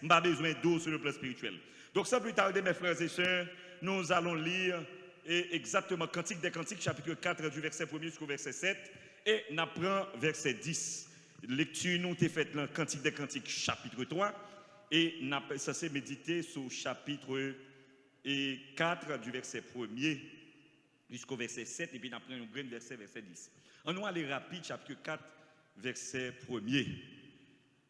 pas besoin d'eau sur le plan spirituel. Donc, sans plus tarder, mes frères et sœurs, nous allons lire exactement Cantique des Cantiques, chapitre 4, du verset 1er jusqu'au verset 7, et nous apprenons verset 10. Lecture, nous avons fait dans Cantique des Cantiques, chapitre 3, et nous avons censé méditer sur chapitre 4, du verset 1er jusqu'au verset 7, et puis nous apprenons un grand verset 10. On va aller rapide, chapitre 4, verset 1er.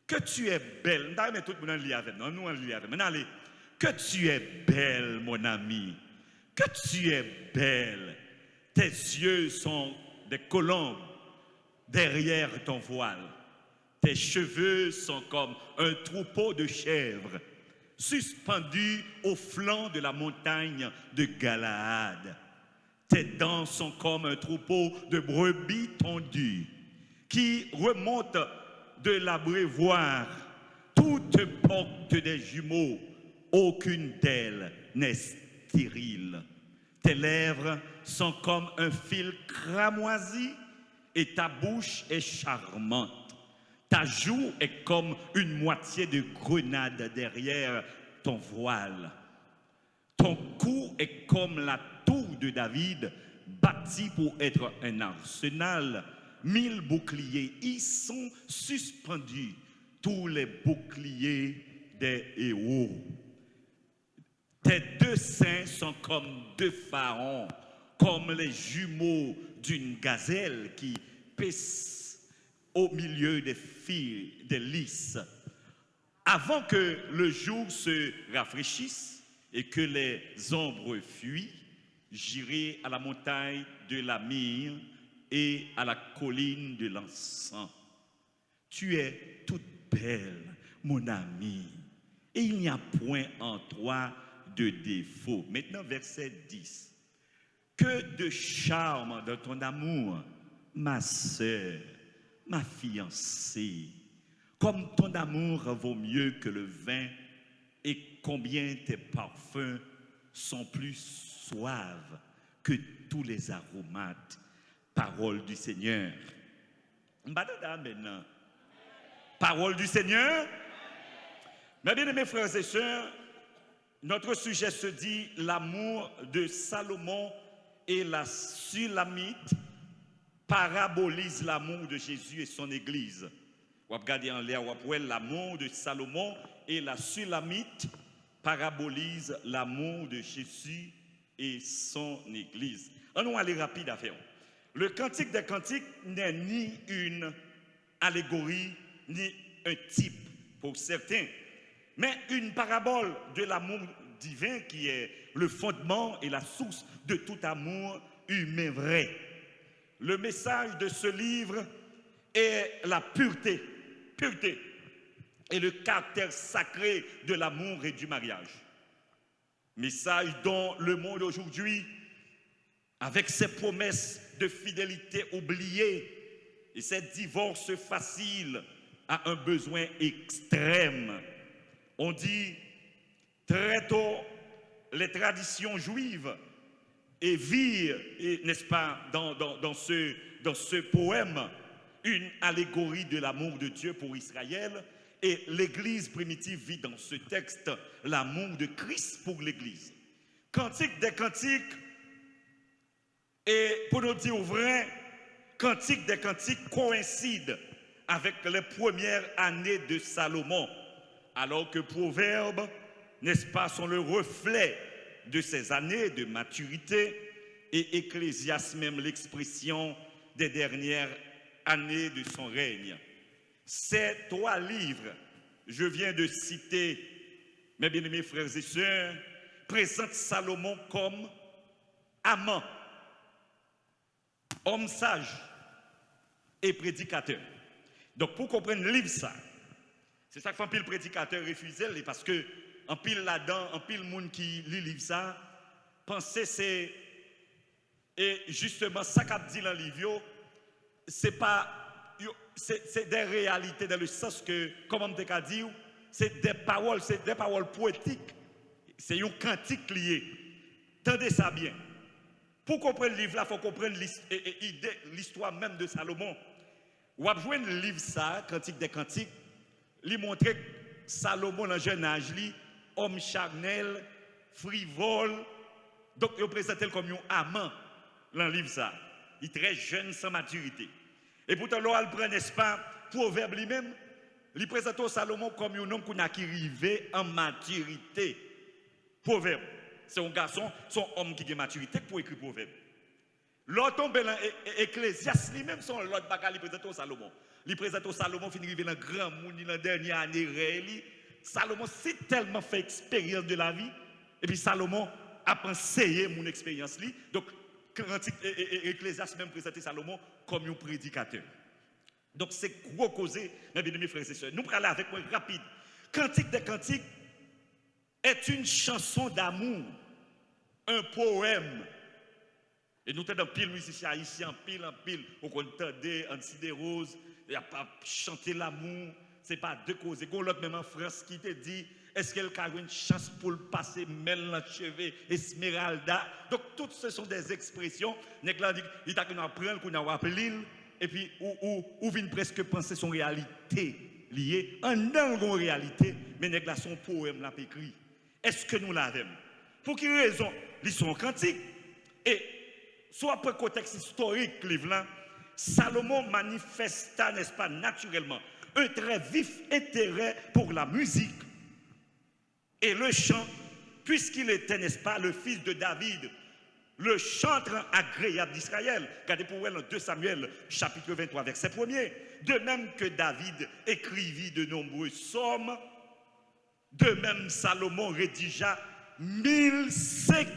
Que tu es belle. Nous allons tout le monde lire avec nous. Nous allons lire avec nous. Allez. Que tu es belle, mon ami. Que tu es belle. Tes yeux sont des colombes derrière ton voile. Tes cheveux sont comme un troupeau de chèvres suspendus au flanc de la montagne de Galaad. Tes dents sont comme un troupeau de brebis tondues qui remontent de l'abreuvoir. Toutes portent des jumeaux, aucune d'elles n'est stérile. Tes lèvres sont comme un fil cramoisi et ta bouche est charmante. Ta joue est comme une moitié de grenade derrière ton voile. Ton cou est comme la tour de David, bâtie pour être un arsenal. 1000 boucliers y sont suspendus, tous les boucliers des héros. Tes deux seins sont comme deux pharaons, comme les jumeaux d'une gazelle qui paissent au milieu des fils, des lys. Avant que le jour se rafraîchisse et que les ombres fuient, j'irai à la montagne de la myrrhe et à la colline de l'encens. Tu es toute belle, mon ami, et il n'y a point en toi de défaut. Maintenant, verset 10. Que de charme dans ton amour, ma sœur, ma fiancée. Comme ton amour vaut mieux que le vin, et combien tes parfums sont plus suaves que tous les aromates. Parole du Seigneur. Maintenant. Parole du Seigneur. Mes bien-aimés frères et sœurs, notre sujet se dit l'amour de Salomon et la Sulamite parabolise l'amour de Jésus et son Église. Vous regardez en l'air, l'amour de Salomon et la Sulamite parabolise l'amour de Jésus et son Église. On va aller rapide à faire. Le Cantique des Cantiques n'est ni une allégorie, ni un type pour certains, mais une parabole de l'amour divin qui est le fondement et la source de tout amour humain vrai. Le message de ce livre est la pureté et le caractère sacré de l'amour et du mariage. Message dont le monde aujourd'hui, avec ses promesses de fidélité oubliées et ses divorces faciles, a un besoin extrême. On dit très tôt les traditions juives et virent, n'est-ce pas, dans ce poème, une allégorie de l'amour de Dieu pour Israël. Et l'Église primitive vit dans ce texte l'amour de Christ pour l'Église. Cantique des Cantiques, et pour nous dire vrai, Cantique des Cantiques coïncide avec les premières années de Salomon, alors que Proverbes, n'est-ce pas, sont le reflet de ces années de maturité, et Ecclésiaste même l'expression des dernières années de son règne. Ces trois livres, je viens de citer, mes bien-aimés frères et sœurs, présentent Salomon comme amant, homme sage et prédicateur. Donc pour comprendre le livre ça, c'est ça que fait un pile prédicateur refusé, parce que en pile là-dedans, en pile monde qui lit le livre ça, penser c'est, et justement ça qu'a dit dans le livre, c'est pas, c'est des réalités dans le sens que, comme on t'a dit, c'est des paroles poétiques, c'est un cantique lié. Tendez ça bien. Pour comprendre le livre là, il faut comprendre l'histoire même de Salomon. Ou à jouer le livre ça, Cantique des Cantiques, lui montrer Salomon, dans le jeune âge, homme charnel, frivole. Donc, il présente comme un amant dans le livre. Ça. Il est très jeune, sans maturité. Et pourtant, l'on prend, n'est-ce pas, Proverbe lui-même, il présente Salomon comme un homme qui arrivé en maturité. Proverbe. C'est un garçon, son homme qui a maturité pour écrire Proverbe. L'autre tombe dans Ecclésiaste, lui-même, son l'autre bagage, il présente Salomon. Il présente Salomon, il arrive dans le grand monde, dans la dernière année. Salomon, c'est tellement fait expérience de la vie. Et puis Salomon a enseigné mon expérience. Donc, Ecclésiaste même présente Salomon comme un prédicateur. Donc, c'est gros causé, mes frères et sœurs. Nous allons aller avec moi rapide. Cantique des cantiques est une chanson d'amour, un poème. Et nous sommes dans pile musiciens haïtiens, en pile, on entendait Anti des Roses, il n'y a pas chanter l'amour, ce n'est pas deux causes. Et l'autre même en France qui te dit, est-ce qu'elle a une chance pour le passer, mêle dans cheveux, Esmeralda. Donc, toutes ce sont des expressions. Il t'a qu'on apprend, qu'on a appelé, et puis, ou vient presque penser son réalité liée, en une réalité, mais nèg la son poème l'a écrit. Est-ce que nous l'avons? Pour quelle raison? Ils sont cantiques. Et, soit pour le contexte historique, livre Salomon manifesta, n'est-ce pas, naturellement, un très vif intérêt pour la musique et le chant, puisqu'il était, n'est-ce pas, le fils de David, le chanteur agréable d'Israël. Regardez pour elle en 2 Samuel, chapitre 23, verset 1er. De même que David écrivit de nombreux psaumes, de même Salomon rédigea 1005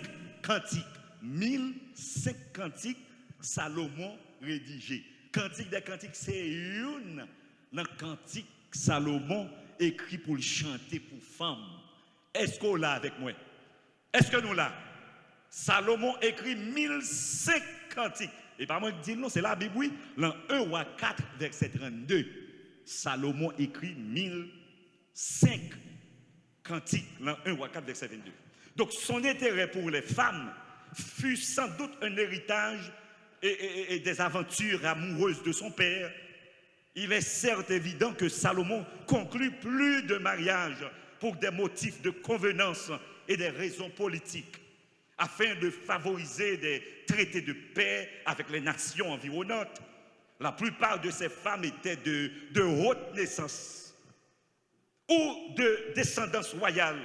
cantiques. 1005 cantiques, Salomon rédigé. Cantique des cantiques, c'est une dans cantique Salomon écrit pour le chanter pour femmes. Est-ce qu'on l'a avec moi? Est-ce que nous l'avons? Salomon écrit 1005 cantiques. Et pas moi qui dis non, c'est la Bible, oui. Dans 1 roi 4, verset 32. Salomon écrit 1005 cantiques. Dans 1 roi 4, verset 22. Donc son intérêt pour les femmes fut sans doute un héritage et des aventures amoureuses de son père. Il est certes évident que Salomon conclut plus de mariages pour des motifs de convenance et des raisons politiques, afin de favoriser des traités de paix avec les nations environnantes. La plupart de ces femmes étaient de haute naissance ou de descendance royale,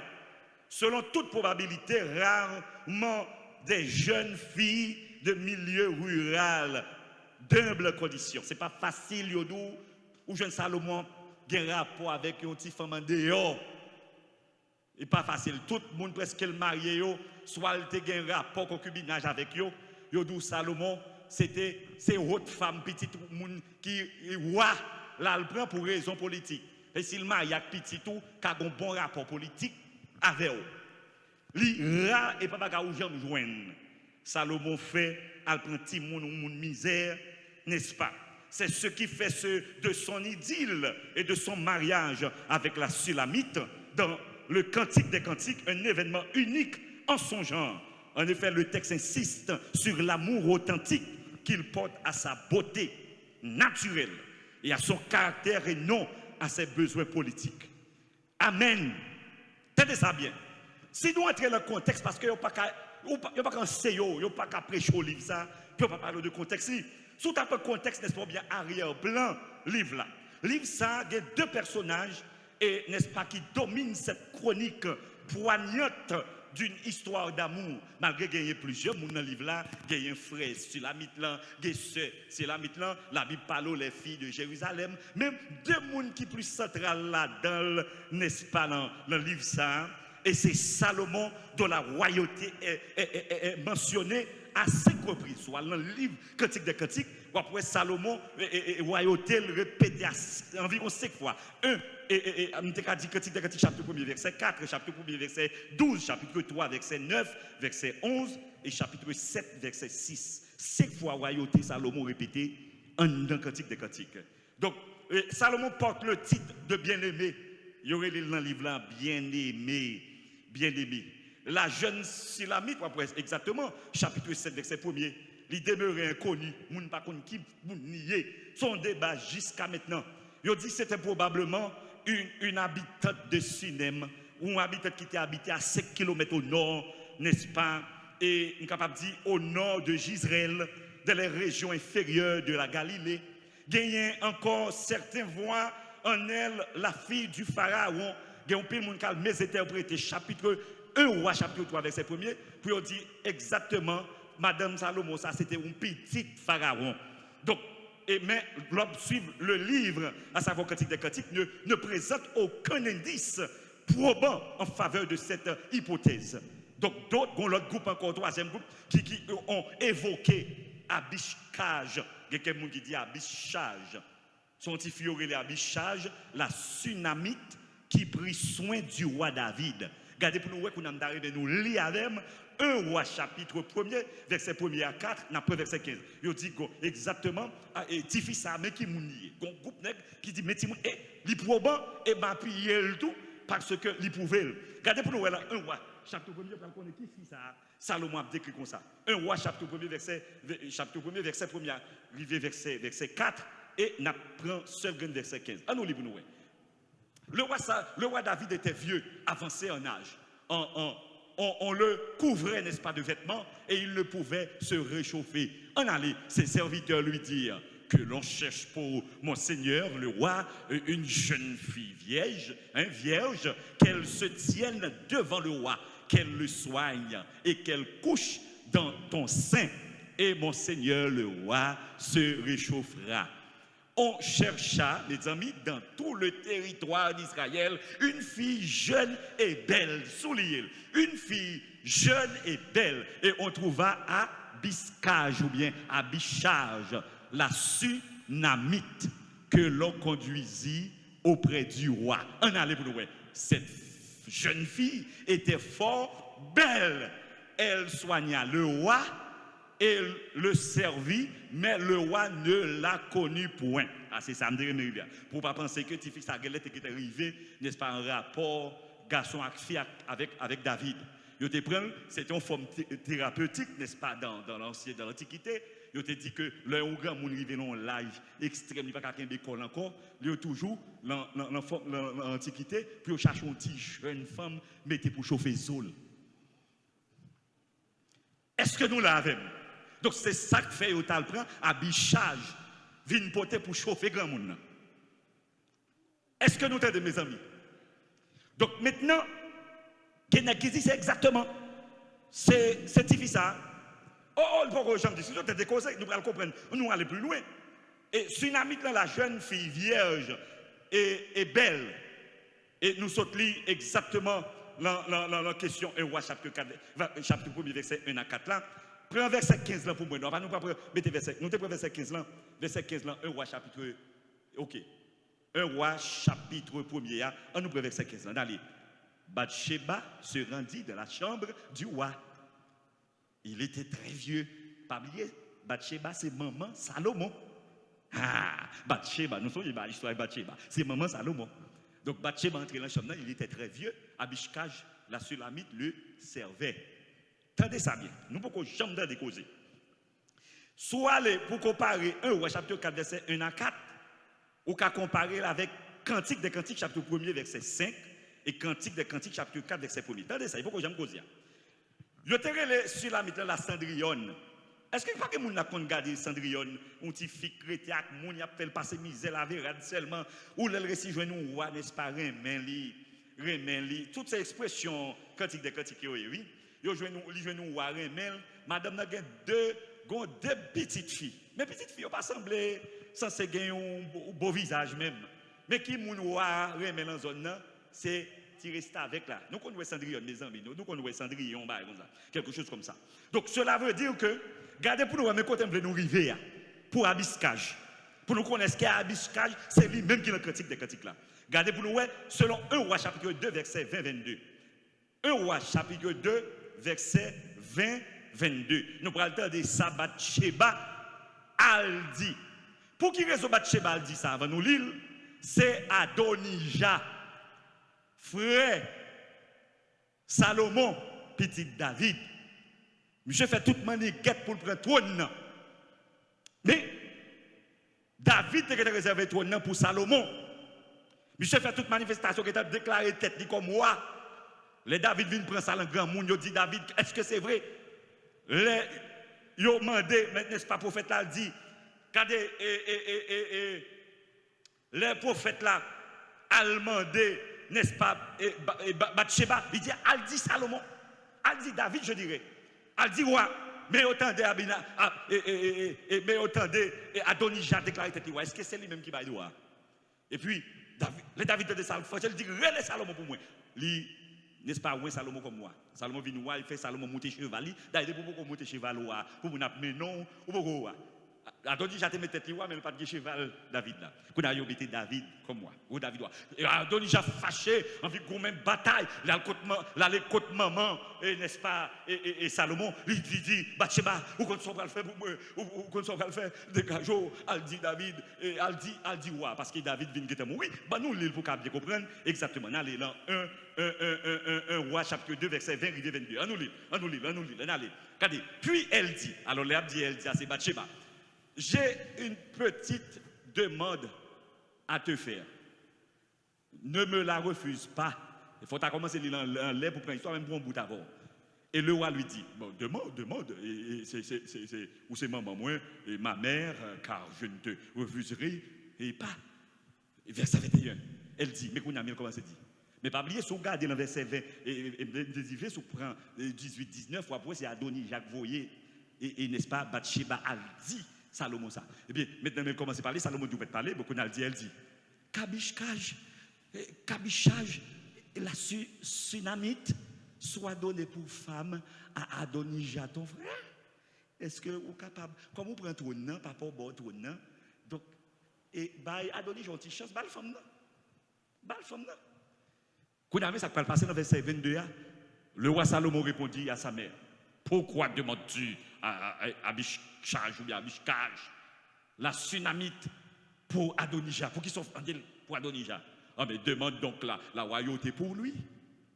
selon toute probabilité rarement des jeunes filles de milieu rural, d'humbles conditions. Ce n'est pas facile, Yodou, ou jeune Salomon a un rapport avec une petite femme en dehors. Ce n'est pas facile. Tout le monde presque le marié, soit il a un rapport concubinage avec eux. Yodou Salomon, c'est haute femme, petite monde qui est roi, là, le prend pour raison politique. Et s'il marie avec petit tout, il a un bon rapport politique avec eux. Li ra et pas baga ou jamais joindre. Salomon fait al prend petit moun misère, n'est-ce pas? C'est ce qui fait de son idylle et de son mariage avec la Sulamite dans le Cantique des Cantiques, un événement unique en son genre. En effet, le texte insiste sur l'amour authentique qu'il porte à sa beauté naturelle et à son caractère et non à ses besoins politiques. Amen. Tenez ça bien. Si nous entrons dans le contexte, parce qu'il n'y a pas qu'un CEO, il n'y a pas qu'à prêcher au livre, ça, puis on va parler de contexte. Sous un peu contexte, n'est-ce pas bien, arrière-plan, livre là. Livre ça, il y a deux personnages, et n'est-ce pas, qui dominent cette chronique poignante d'une histoire d'amour. Malgré qu'il y ait plusieurs monde dans le livre là, il y a un frère, c'est la mitlan, c'est la mitlan, la Bible parle les filles de Jérusalem. Même deux mondes qui plus central là-dedans, n'est-ce pas, dans le livre ça. Et c'est Salomon dont la royauté est mentionnée à 5 reprises. Soit dans le livre Cantique des Cantiques, ou après Salomon et royauté le répété environ 5 fois. Et on t'a dit Cantique des Cantiques, chapitre 1er, verset 4, chapitre 1er, verset 12, chapitre 3, verset 9, verset 11, et chapitre 7, verset 6. 5 fois royauté Salomon répété dans Cantique des Cantiques. Donc, Salomon porte le titre de bien-aimé. Il y aurait dans le livre là, bien-aimé, bien-aimé. La jeune Sulamite, exactement, chapitre 7, verset 1er, il demeurait inconnu, moun pas connu qui moun nié, son débat jusqu'à maintenant. Il dit que c'était probablement une habitante de Sunem, ou une habitante qui était habitée à 5 km au nord, n'est-ce pas, et on est capable de dire au nord de Gisraël, dans les régions inférieures de la Galilée. Gagnent encore certains voix en elle, la fille du pharaon. Gagnent pile monde qui a mésinterprété chapitre 1 roi chapitre 3 verset 1er pour dire exactement Madame Salomon, ça c'était un petit pharaon. Donc, mais l'homme suit le livre, à savoir Cantique des Cantiques, ne présente aucun indice probant en faveur de cette hypothèse. Donc d'autres, l'autre groupe encore, troisième groupe, qui ont évoqué abichage. Il y a quelqu'un qui dit abichage. Son petit fioré abichage, la Sunamite qui prit soin du roi David. Regardez pour nous, qu'on a d'arriver nous lire avec 1 roi chapitre 1er, verset 1er à 4, après verset 15. Il dit exactement, et Tifi Samé qui mouni. Un groupe qui dit, mais Timon, il probant, et m'a payé le tout, parce que il pouvait. Regardez pour nous, 1 roi chapitre 1er, pour qu'on qui fit ça. Salomon a décrit comme ça. 1 roi chapitre 1er, verset 1er, arrivé verset 4, et n'a prend seul verset 15. À nous lire pour nous. Le roi David était vieux, avancé en âge. On le couvrait, n'est-ce pas, de vêtements et il ne pouvait se réchauffer. En allait, ses serviteurs lui dirent que l'on cherche pour mon seigneur, le roi, une jeune fille vierge, qu'elle se tienne devant le roi, qu'elle le soigne et qu'elle couche dans ton sein. Et mon seigneur, le roi, se réchauffera. On chercha, les amis, dans tout le territoire d'Israël, une fille jeune et belle, soulignez, une fille jeune et belle. Et on trouva Abiskage ou bien Abichage, la Sunamite, que l'on conduisit auprès du roi. On allait pour nous. Cette jeune fille était fort belle. Elle soigna le roi et le servit, mais le roi ne l'a connu point. Ah, c'est ça, me dirait bien. Pour ne pas penser que Tifi Saguelet était arrivé, n'est-ce pas, en rapport garçon avec David. C'était une forme thérapeutique, n'est-ce pas, dans l'Antiquité. Il te dit que le grand monde arrivé dans l'âge extrême, il n'y a pas qu'un bécole encore, il y a toujours l'Antiquité, puis on cherche une petite jeune femme, mettez pour chauffer Zol. Est-ce que nous l'avons? Donc c'est ça que fait au talpran à bichage, vin poter pour chauffer grand monde. Est-ce que nous t'aidons mes amis? Donc maintenant, qui dit c'est exactement, c'est difficile ça. Oh, le pauvre Jean dit, si nous t'aidons des causes, nous allons comprendre, nous allons aller plus loin. Et Sunamite, la jeune fille vierge et belle, et nous sautons exactement la question 1 roi chapitre 1 verset 1 à 4 là. Prends verset 15 là pour moi. On va nous pas mettre verset. Nous te prends verset 15 là. Verset 15 là, 1 roi chapitre. OK. 1 roi chapitre 1er là. On nous prend verset 15 là. Allez. Bathsheba se rendit dans la chambre du roi. Il était très vieux. Pas oublier, Bathsheba c'est maman Salomon. Ah, Bathsheba, nous sommes l'histoire de Bathsheba. C'est maman Salomon. Donc Bathsheba entré dans la chambre, il était très vieux. Abichage, la Sulamite, le servait. Tendez ça bien. Nous ne pouvons jamais décauser. Soit pour comparer 1 roi chapitre 4, verset 1 à 4, ou qu'à comparer avec Cantique des Cantiques, chapitre 1er, verset 5, et Cantique des Cantiques, chapitre 4, verset 1er. Tendez ça, il faut que j'aime causer. Je te les Sulamite, la Cendrillon. Est-ce que pas que moun n'a pas regardé Cendrillon, un petit fille chrétien, moun y a fait passer misère la vérade seulement, ou le récit joint nous roi n'est-ce pas remeli, toutes ces expressions cantiques des cantiques oui. Yo joint nous roi remel, madame n'a deux petites filles. Mais petites filles pas semblé censé gagner un beau visage même. Mais qui moun roi remel en zone là, c'est tirer ça avec là. Nous connaissons Cendrillon mes amis, nous connaissons Cendrillon quelque chose comme ça. Donc cela veut dire que gardez pour nous, mais quand on veut nous arriver pour Abiskage. Pour nous connaître ce qu'est Abiskage, c'est lui-même qui est le critique des critiques là. Gardez pour nous, selon 1 roi chapitre 2, verset 20-22. 1 roi chapitre 2, verset 20-22. Nous parlons de ça, Bathsheba, al dit. Pour qui raison Bathsheba al dit ça avant nous lire? C'est Adonija, frère Salomon, petit David. Monsieur fait toute maniquette pour le prendre trône. Mais David était réservé trône pour Salomon. Monsieur fait toute manifestation qui a déclaré tête comme moi. Les David viennent prendre ça dans le grand monde. Ils dit David, est-ce que c'est vrai? Ils ont demandé, mais n'est-ce pas, prophète là, dit, regardez, les prophètes là, a demandé, n'est-ce pas, Bathsheba, il dit, elle dit Salomon, elle dit David, je dirais, elle dit roi, mais autant de Adonijah déclaré tête est-ce que c'est lui-même qui va dire roi? Et puis, les David de Salomon, il dit, relais Salomon pour moi. N'est-ce pas, ouais, Salomon comme moi. Salomon vient voir, il fait Salomon monter cheval. D'ailleurs, pour monter cheval, pour vous n'appeler non, ou pour vous. Adonijah te met tête, mais il n'y a pas de cheval David là. Qu'on a mis David comme moi. Ou David. Adonijah fâché, envie de même bataille. Là, le côté maman, n'est-ce pas, et Salomon, il dit, Bathsheba, ou qu'on soit pas le faire pour moi, ou qu'on soit pas le faire, dégagez, elle dit David, et elle dit ouais, parce que David vient de mourir. Bah, nous, l'île pour bien comprendre exactement. Allez, là, 1 roi, chapitre 2, verset 20 et 22. On nous lit. Regardez. Puis elle dit, alors elle dit à ses Bathsheba, j'ai une petite demande à te faire. Ne me la refuse pas. Il faut commencer à lire en lait pour prendre l'histoire, même pour un bout d'abord. Et le roi lui dit, bon, demande, c'est maman, moi, et ma mère, car je ne te refuserai et pas. Et verset 21, elle dit, mais qu'on a mis comment c'est dit. Mais pas oublier, si vous regardez dans verset 20, et si vous prenez 18, 19, après c'est Adonijah Jacques Voyer, et n'est-ce pas, Bathsheba a dit, Salomon ça. Et bien, maintenant, elle commence à parler, Salomon doit parler, beaucoup elle dit, Kabichage, la tsunamite soit donnée pour femme à Adonijah, ton frère. Est-ce que vous êtes capable, comme vous prenez ton nom, papa au bord ton nom, donc, et Adonijah, une petite chance, balle femme non. Quand on a vu ça qui passer dans le verset 22, le roi Salomon répondit à sa mère, pourquoi demandes-tu à Abishkaj ou bien Abishkaj la tsunamite pour Adonijah, pour qu'il soit pour Adonijah? Ah, mais demande donc la royauté pour lui,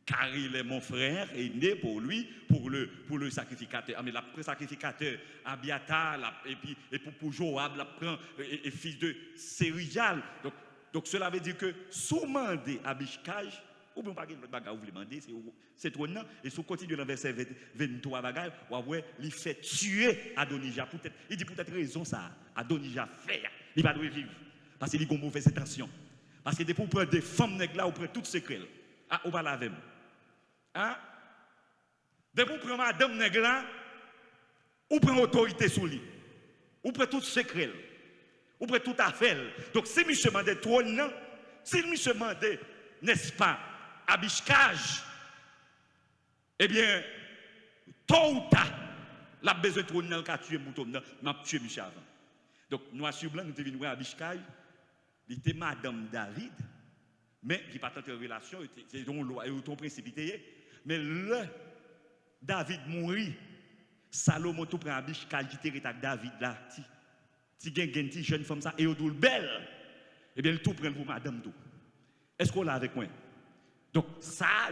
car il est mon frère et né pour lui, pour le sacrificateur. Ah, mais le sacrificateur Abiatar, et pour Joab, et fils de Sérijal. Donc cela veut dire que sous mandé Abishkaj, ou bien pas que vous voulez demander, c'est trop non. Et si vous continuez dans le verset 23, il fait tuer Adonijah. Il dit peut-être raison ça. Adonijah fait. Il va vivre. Parce qu'il a une mauvaise intention. Parce que pour prendre des femmes nègres, on prend toutes ces crêles. Ah, on va la avec. Hein? Depuis pour prendre madame nègre, on prend autorité sur lui. On prend toutes ces crêles. On prend toute affaire. Donc si monsieur demande trop non, si monsieur demande, n'est-ce pas, Abishkaj, eh bien, tôt ou tard, la besoin de trône dans le tuer mouton, m'a tué Michel avant. Donc, nous sur blanc, nous devons voir Abishkaj, il était madame David, mais qui n'a pas de relation, c'est ton précipité. Mais le David mourit, Salomon tout prend Abishkaj qui était avec David là, ti jeune femme ça, et il est belle. Eh bien, le tout prend pour madame tout. Est-ce qu'on l'a avec moi? Donc, ça,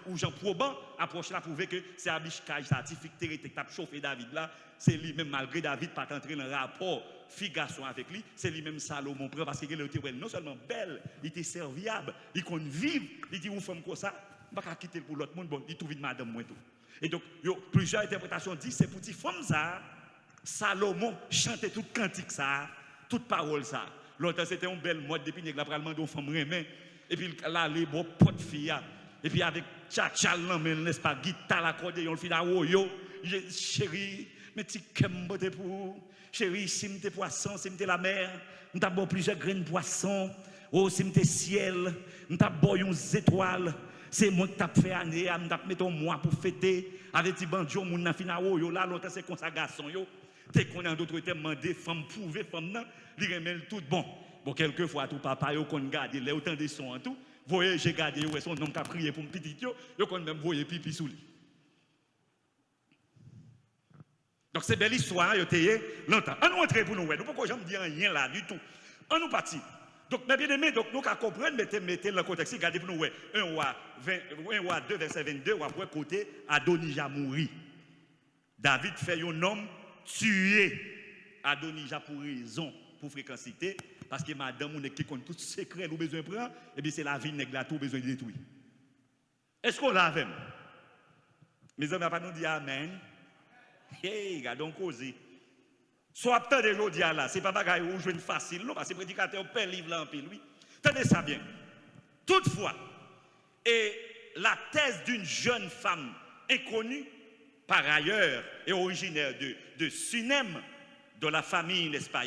où Jean Proban approche là pour prouver que c'est Abishkaj, certifié qui a chauffé David là, c'est lui-même, malgré David, pas entrer dans le rapport fille-garçon avec lui, c'est lui-même Salomon prend parce qu'il était non seulement belle, il était serviable, il compte vivre, il dit, une femme comme ça, je ne vais pas quitter pour l'autre monde, bon, il trouve une madame moins tout. Et donc, plusieurs interprétations disent, c'est pour ces femmes ça, Salomon chantait toute cantique ça, toute parole ça. L'autre, c'était une belle mode depuis qu'il a demandé aux femmes remet. Et puis là, les beaux potes filles. Et puis avec tchachal, n'est-ce pas, guitare, l'accordéon, le fil à yo, chérie, mais tu qu'aimes pour. Chérie, si tu poisson, si tu la mer, nous avons plusieurs graines de poisson. Oh, si tu ciel, nous avons des étoiles. C'est moi qui t'ai fait année, nous avons mis un mois pour fêter. Avec des bandios, nous avons fait yo là, l'autre c'est consagration yo. Dès qu'on a d'autres termes, demandé, femme prouver, femme non, il remet tout bon. Bon, quelquefois, tout papa, yo qu'on garde, il a autant de sons en tout. Voyez, j'ai gardé, yo, son homme qui a prié pour un petit yo, yo qu'on même voyé pipi sous lui. Donc, c'est belle histoire, yo t'ayez longtemps. On nous entre pour nous, nous pourquoi j'aime dire rien là du tout. On nous partit. Donc, mes bien-aimés, donc, nous, qu'à comprendre, mettez le contexte, regardez pour nous, 1 roi 2, verset 22, ou après côté, Adonijah mourit. David fait un homme tuer Adonijah pour raison, pour fréquencité, Parce que madame, on est qui compte tout secret, nous besoin de prendre, et bien c'est la vie nègre là, tout besoin de détruire. Est-ce qu'on l'a avec? Mes amis, pas nous dire Amen. Hey, regardons causer. Soit tant de jours là, c'est pas bagaille où je facile, non, parce que prédicateur peut livre là en pile, oui. Tenez ça bien. Toutefois, et la thèse d'une jeune femme inconnue, par ailleurs, et originaire de Sunem, de la famille, n'est-ce pas,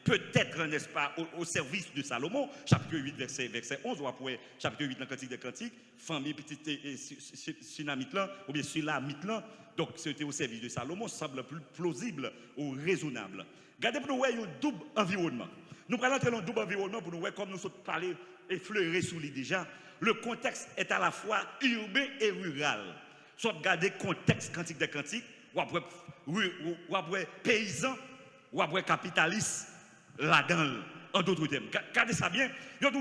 peut-être, n'est-ce pas, au service de Salomon, chapitre 8, verset 11, ou après, chapitre 8, dans le Cantique des Cantiques, famille petite Sunamite là, ou bien Sulamite là, donc c'était au service de Salomon, semble plus plausible ou raisonnable. Regardez pour nous voir un double environnement. Nous allons entrer dans un double environnement pour nous voir, comme nous sommes parlé, effleuré sous lui déjà, le contexte est à la fois urbain et rural. Soit regarder le contexte Cantique des Cantiques, ou après paysan, ou après capitaliste, là-dedans, en d'autres termes. Regardez ça bien,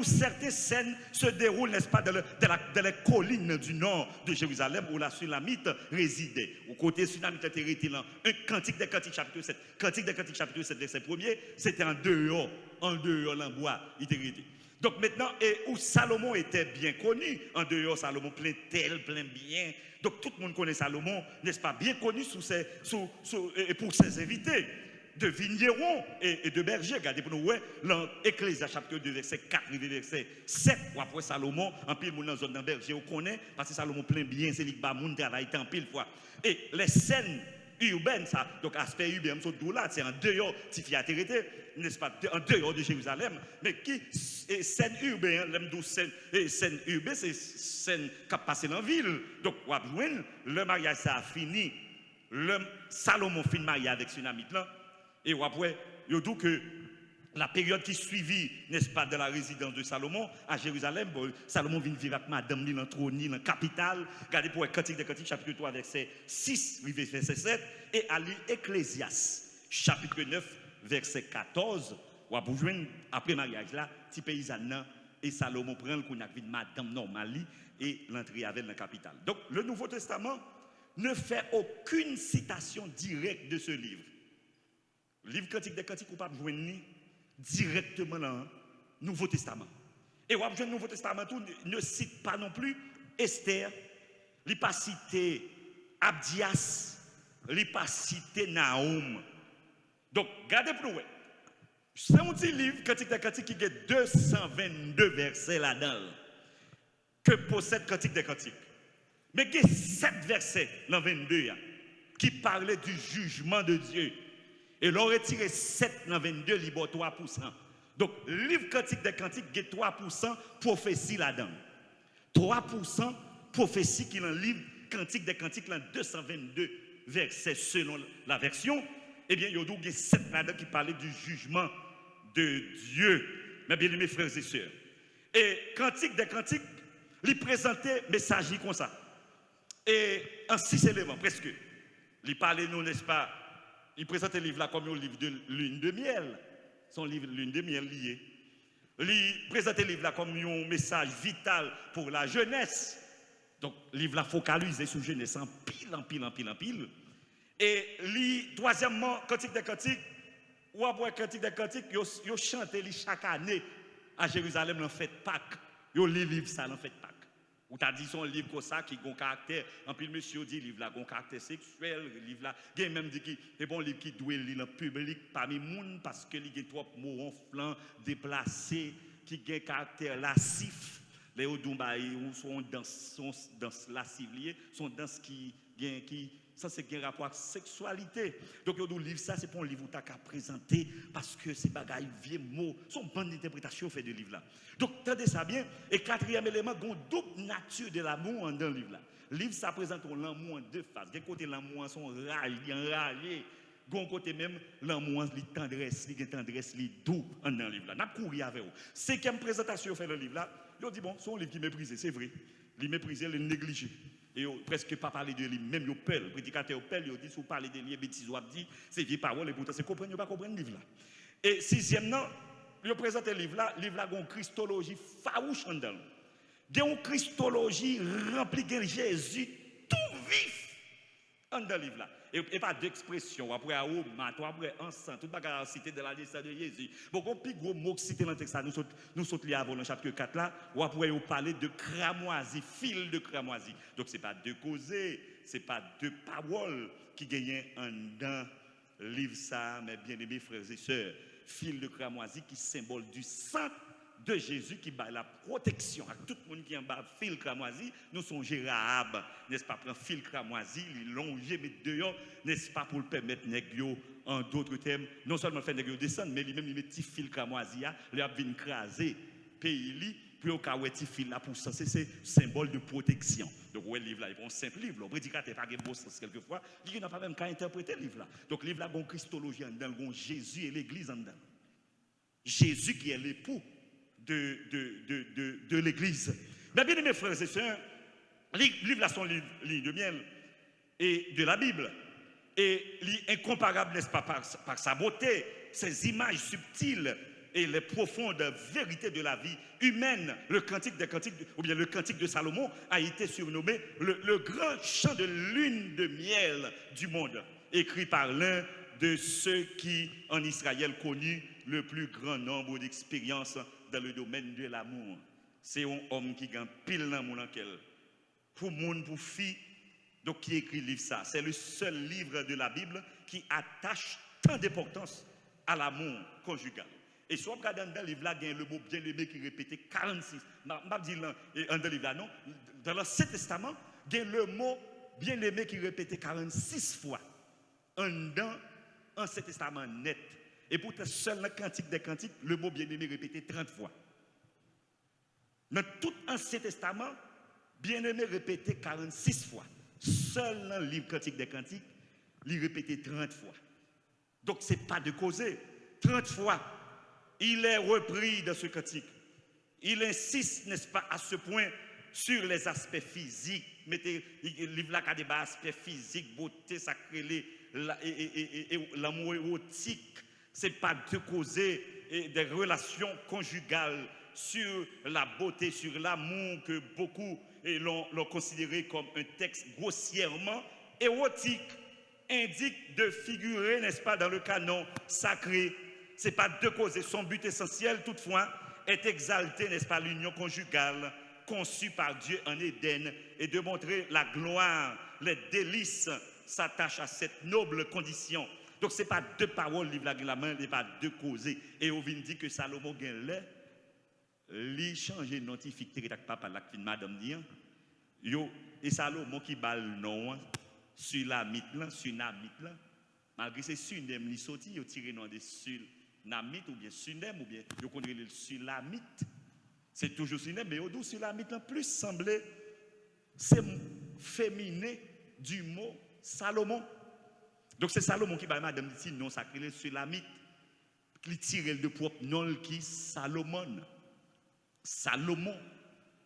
certaines scènes se déroulent, n'est-ce pas, dans les collines du nord de Jérusalem, où la Sulamite résidait. Au côté Sulamite était là, un Cantique des Cantiques, chapitre 7. Cantique des Cantiques, chapitre 7, verset 1er, c'était en dehors, en bois, il était résidé. Donc maintenant, et où Salomon était bien connu, en dehors, Salomon plein tel, plein bien. Donc tout le monde connaît Salomon, n'est-ce pas, bien connu pour ses invités de vignerons et de bergers. Regardez pour nous, dans Ecclésiaste chapitre 2, verset 4, verset 7, ou après Salomon, en pile dans la zone d'un berger, on connaît, parce que Salomon plein bien, c'est lui qui moun travail en pile fois. Et les scènes urbaines, ça, donc aspect urbain, c'est en dehors, n'est-ce pas, en dehors de Jérusalem, mais qui, scène urbaine, scène urbaine, c'est scène qui a passé dans la ville. Donc, le mariage, ça a fini. Salomon finit de marier avec Sunamite là. Et après, il dit que la période qui suivit, n'est-ce pas, de la résidence de Salomon à Jérusalem, Salomon vient vivre avec Madame Nil en trône, dans la capitale. Regardez pour le Cantique des Cantiques, chapitre 3, verset 6, verset 7, et à l'Ecclésiaste, chapitre 9, verset 14, ou après le mariage là, petit paysan et Salomon prend le cognac de Madame Normali et l'entrée avec la capitale. Donc le Nouveau Testament ne fait aucune citation directe de ce livre. Le livre Cantique des Cantiques, vous ne pouvez pas joindre directement dans le Nouveau Testament. Et le Nouveau Testament tout, ne cite pas non plus Esther, il n'a pas cité Abdias, il n'a pas cité Naoum. Donc, regardez pour nous. C'est un petit livre, Cantique des Cantiques, qui a 222 versets là-dedans, que possède Cantique des Cantiques. Mais il y a 7 versets dans 22 qui parlaient du jugement de Dieu. Et l'on retiré 7 dans 22, il y a 3%. Donc, le livre Cantique des Cantiques, il y a 3% prophétie là-dedans. 3% prophétie qui est dans le livre Cantique des Cantiques, dans 222 versets selon la version. Eh bien, il y a 7 là-dedans qui parlaient du jugement de Dieu. Mes bien-aimés frères et sœurs. Et Cantique des Cantiques, il présentait message comme ça. Et en 6 éléments, presque. Il parlait, nous, n'est-ce pas? Il présentait le livre là comme un livre de lune de miel. Son livre lune de miel lié. Il présentait le livre là comme un message vital pour la jeunesse. Donc, le livre là focalisé sur la jeunesse en pile. Et troisièmement, Cantique des Cantiques, ou après Cantique des Cantiques, ils chantent chaque année à Jérusalem dans fête Pâques. Ils lisent ça dans fête Pâques. Ou t'as dit son livre comme ça qui a un caractère, en plus monsieur dit livre là a un caractère sexuel, livre là, il y a même dit que c'est bon livre qui doit lire dans le public parmi les gens parce que il y a trop mots ronflants, déplacés, qui a un caractère lascif. Les Odumba sont dans lascive lié, sont dans ce qui ça c'est un rapport avec sexualité. Donc le livre ça c'est pas un livre où tu as présenté parce que c'est bagaille vieux mots, son bonne interprétation fait de livre là. Donc attendez ça bien et quatrième élément, une double nature de l'amour dans le livre là. Le livre ça présente l'amour en deux phases. D'un côté l'amour sont enragé, d'un côté même l'amour li tendresse, li doux dans le livre là. N'a couru avec vous. Cinquième présentation fait le livre là, ils dit bon, c'est un livre qui méprisé, c'est vrai. Il méprisé, il négligé. Et presque pas parler de lui, même il pelle, le prédicateur pelle, il dit si vous parlez de lui, bêtises ou dit, c'est vieilles paroles, et pourtant c'est comprendre, il pas comprendre le livre là. Et sixièmement, il présente le livre là a une christologie farouche en dedans. Il y a une christologie remplie de Jésus tout vif dans le livre là. Et pas d'expression, après aroma, après encens, tout bagarre cité de la liste de Jésus. Bon, comme plus gros mot cité dans le texte, nous sommes liés avant le chapitre 4 là, ou après on parler de cramoisi, fil de cramoisi. Donc c'est pas deux causés, c'est pas deux paroles qui gagnent en dans livre ça, mes bien-aimés frères et sœurs, fil de cramoisi qui symbole du sang de Jésus qui bat la protection à tout le monde qui est en bas fil cramoisi. Nous sommes Rahab, n'est-ce pas, prendre fil cramoisi, les longer, mettre dehors, n'est-ce pas, pour le permettre nègre en d'autres termes, non seulement faire nègre descendre, mais lui-même il met petit fil cramoisi, il a venu craser pays puis au cas où petit fil là pour ça, c'est symbole de protection. Donc ouais, le livre là, il prend un simple livre, le prédicateur pas de beau sens quelquefois, il n'a pas même qu'à interpréter le livre là. Donc le livre là, il y a une christologie en dedans, il y a Jésus et l'église en dedans. Jésus qui est l'époux de l'église. Mais bien aimés frères et sœurs, le livre là, son livre de miel et de la Bible. Et incomparable, n'est-ce pas, par sa beauté, ses images subtiles et les profondes vérités de la vie humaine. Le cantique des cantiques, ou bien le cantique de Salomon a été surnommé le grand chant de lune de miel du monde, écrit par l'un de ceux qui, en Israël, connut le plus grand nombre d'expériences dans le domaine de l'amour. C'est un homme qui a pile d'amour dans quel. Pour monde, pour fille, donc qui écrit le livre ça. C'est le seul livre de la Bible qui attache tant d'importance à l'amour conjugal. Et soit dans le livre là, il y a le mot bien-aimé qui est répété 46. Je ne vais pas dire dans le livre là, non. Dans l'Ancien Testament, il y a le mot bien-aimé qui est répété 46 fois. Dans l'Ancien Testament net. Et pourtant, seul dans le Cantique des Cantiques, le mot bien-aimé est répété 30 fois. Dans tout l'Ancien Testament, bien-aimé répété 46 fois. Seul dans le livre Cantique des Cantiques, il est répété 30 fois. Donc, ce n'est pas de causer. 30 fois, il est repris dans ce cantique. Il insiste, n'est-ce pas, à ce point sur les aspects physiques. Mettez le livre là qui a des aspects physiques, beauté sacrée, l'amour érotique. Ce n'est pas de causer des relations conjugales sur la beauté, sur l'amour que beaucoup l'ont considéré comme un texte grossièrement érotique, indique de figurer, n'est-ce pas, dans le canon sacré. Ce n'est pas de causer. Son but essentiel, toutefois, est exalter, n'est-ce pas, l'union conjugale conçue par Dieu en Éden et de montrer la gloire, les délices s'attachent à cette noble condition. Donc, ce n'est pas deux paroles, livre la main, ce n'est pas deux causer. Et on vient dire que Salomon gagne là, il change de notifié avec papa, la fin madame dit, et Salomon qui bat le nom sur la mythe, sur la mythe, malgré ces sunem, il sorti, il tire le nom de sur la mythe, ou bien sunem, ou bien il connaît le sur la mythe. C'est toujours sunem, mais au sur la mythe, plus semblé, c'est féminin du mot Salomon. Donc c'est Salomon qui bat madame dit non sacré sur la mythe, qui tire de propre nom qui Salomon. Salomon,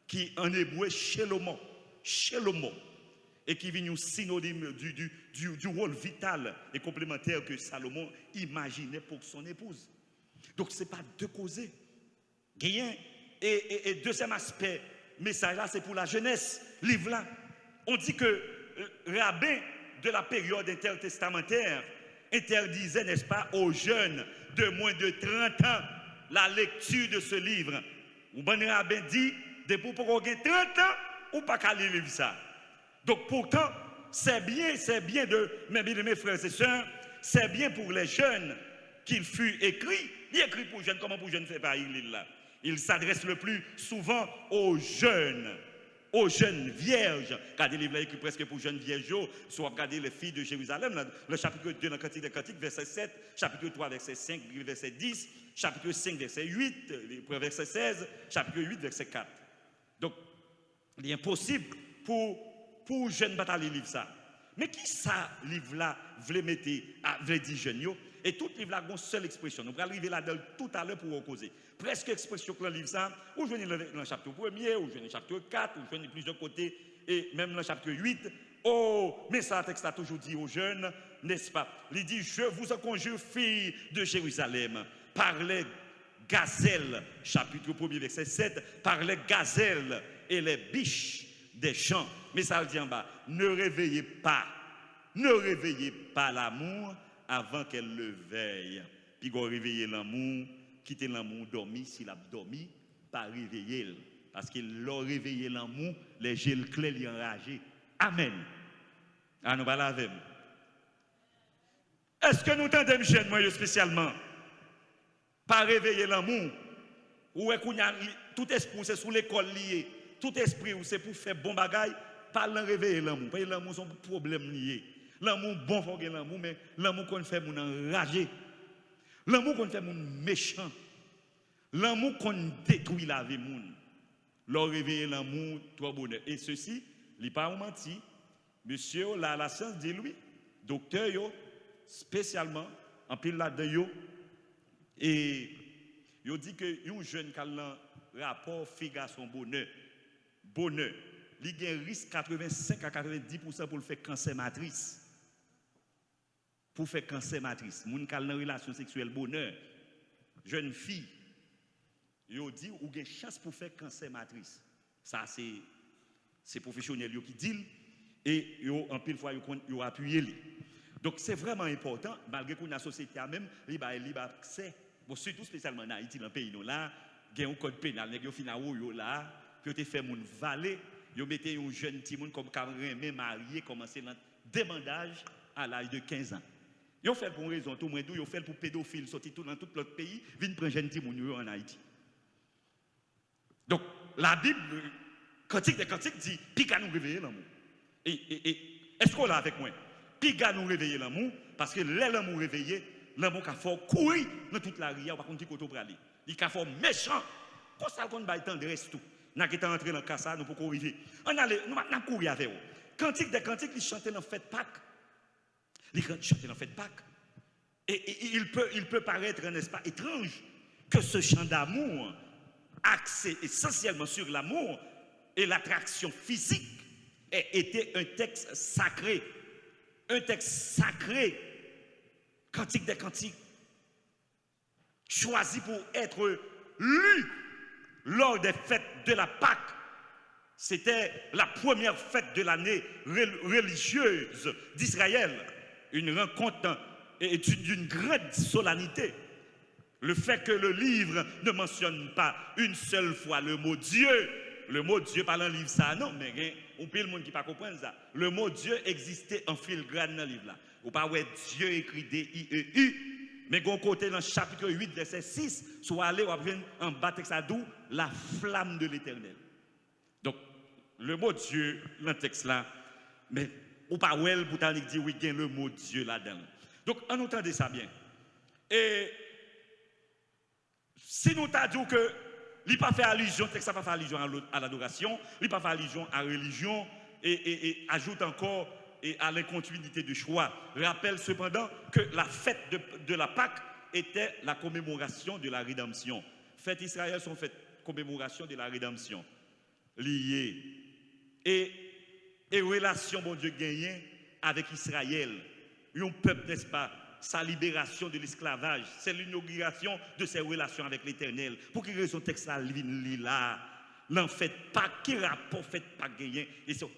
qui en hébreu Shelomon, et qui vient nous synonyme du rôle vital et complémentaire que Salomon imaginait pour son épouse. Donc ce n'est pas de causer. Et deuxième aspect, message là, c'est pour la jeunesse. Livre là, on dit que rabbin de la période intertestamentaire interdisait, n'est-ce pas, aux jeunes de moins de 30 ans la lecture de ce livre. Ou ben rabbin dit, depuis pour qu'on ait 30 ans, ou pas qu'à lire ça. Donc pourtant, c'est bien de, mes frères et sœurs, c'est bien pour les jeunes qu'il fut écrit. Il écrit pour jeunes, comment pour jeunes fait pas il là. Il s'adresse le plus souvent aux jeunes vierges. Regardez les livres écrits presque pour jeunes vierges, soit regardez les filles de Jérusalem, le chapitre 2 dans le Cantique des Cantiques, verset 7, chapitre 3, verset 5, verset 10, chapitre 5, verset 8, verset 16, chapitre 8, verset 4. Donc, il est impossible pour jeunes batailles lire ça. Mais qui ça, livre-là, voulait mettre, voulait dire jeunes, et tout livre-là a une seule expression. Nous allons arriver là-dedans tout à l'heure pour en causer. Presque expression que le livre ça, ou je dans le chapitre 1er, ou je dans le chapitre 4, ou je dans plusieurs côtés, et même dans le chapitre 8. Oh, mais ça, le texte a toujours dit aux jeunes, n'est-ce pas? Il dit, je vous en conjure, filles de Jérusalem, par les gazelles, chapitre 1er, verset 7, par les gazelles et les biches des champs. Mais ça le dit en bas, ne réveillez pas Ne réveillez pas l'amour avant qu'elle le veille. Puis vous réveillez l'amour, quittez l'amour dormi, s'il a dormi, pas réveiller. Parce qu'il l'a réveillé l'amour, les gels clés lui enragés. Amen. Ah, nous allons avec. Est-ce que nous entendons, jeune, moi spécialement, pas réveiller l'amour? Ou est-ce que tout esprit, c'est sous l'école lié, tout esprit, c'est pour faire bon bagaille, pas réveiller l'amour. Parce que l'amour, c'est un problème lié. L'amour, bon, il faut que l'amour, mais l'amour qu'on fait, mon enragé. L'amour qu'on fait, mon méchant. L'amour qu'on détruit la vie, mon. Leur réveiller l'amour, trop bonheur. Et ceci, il n'est pas menti. Monsieur, là, la science dit lui, docteur, yo, spécialement, en pile là-dedans, et il dit que un jeune qui a un rapport fille son bonheur, il a un risque 85 à 90% pour le faire cancer matrice. Pour faire cancer matrice. Moun qui a une relation sexuelle bonheur, jeune fille, il dit ou a une chance pour faire cancer matrice. Ça, c'est professionnel qui dit, et en pile fois, il appuie. Donc, c'est vraiment important, malgré que la société a même libre accès, bon, surtout spécialement en Haïti, dans le pays, là, il y a un code pénal, il y a un final là, puis il fait mon valet, il met un jeune petit monde comme Cameroun, marié, commencer le demandage à l'âge de 15 ans. Ils fait pour une raison, tout le monde, ils fait pour pédophiles, sortir dans tout l'autre pays, viennent prendre un jeune petit monde en Haïti. Donc, la Bible, Cantique des Cantiques dit, puis qu'à nous réveiller l'amour. Et est-ce qu'on l'a avec moi? Puis qu'à nous réveiller l'amour, parce que l'amour réveillé, l'amour qui a fort courir dans toute la ria, par contre, il faut aller. Il a fort méchant. Quand ça, qu'on va attendre, reste tout. Nous avons entré dans le cas, nous pouvons arriver. On allait, nous allons courir avec eux. Cantique des Cantiques, ils chantent dans la fête Pâques. Ils chantent dans la fête Pâques. Et il peut paraître, n'est-ce pas, étrange que ce chant d'amour, axé essentiellement sur l'amour et l'attraction physique, ait été un texte sacré. Un texte sacré, Cantique des Cantiques, choisi pour être lu lors des fêtes de la Pâque. C'était la première fête de l'année religieuse d'Israël. Une rencontre d'une grande solennité. Le fait que le livre ne mentionne pas une seule fois le mot Dieu par un livre, ça, non, mais on peut le monde qui ne comprend pas ça. Le mot Dieu existait en filigrane dans le livre là. Ou pas ouais Dieu écrit D-I-E-U, mais qu'on côté dans le chapitre 8, verset 6, soit allé ou après en bas texte à d'où la flamme de l'éternel. Donc, le mot Dieu dans le texte là, mais ou pas ouais, botanique dit oui, il y a le mot Dieu là-dedans. Donc, on entendait ça bien. Et si nous t'avons dit que il n'a pas fait allusion, texte n'a pas fait allusion à l'adoration, il n'a pas fait allusion à la religion, et ajoute encore à l'incontinuité de choix. Rappelle cependant que la fête de la Pâque était la commémoration de la rédemption. Fêtes Israël sont fêtes commémoration de la rédemption. Liées. Et relation, bon Dieu, gagnée avec Israël. Un peuple, n'est-ce pas? Sa libération de l'esclavage, c'est l'inauguration de ses relations avec l'Éternel. Pour quelle raison texte là, n'en fait pas, qui rapport fait pas gagner.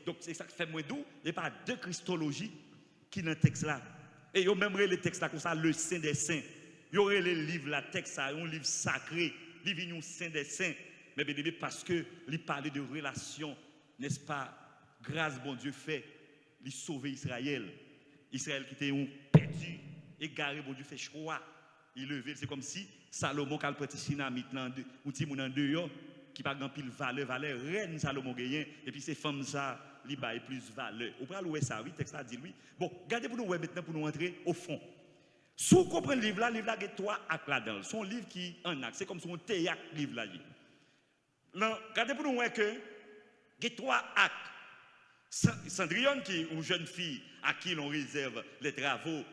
Donc c'est ça qui fait moins doux. Il n'y a pas de christologie qui dans le texte là. Et il y a même les textes là comme ça, le Saint des Saints. Il y aurait les livres, la texte, un livre sacré, il y a un Saint des Saints. Mais bien parce que il parlait de relations, n'est-ce pas? Grâce bon Dieu fait, il sauver Israël. Israël qui était un perdu. Égaré, bon Dieu fait choix. Il levé, c'est comme si Salomon qui a le petit dynamite ou ti moun en dehors qui pas grand pile valeur reine Salomon gagne et puis ces femmes ça li bail plus valeur. Ou pas louer ça oui texte là dit lui. Bon, regardez pour nous maintenant pour nous entrer au fond. Si vous comprenez le livre là a trois actes là-dedans. Son livre qui en acte, c'est comme son théâtre livre là. Non, regardez pour nous que il y a trois actes. Cendrillon qui est une jeune fille à qui l'on réserve les travaux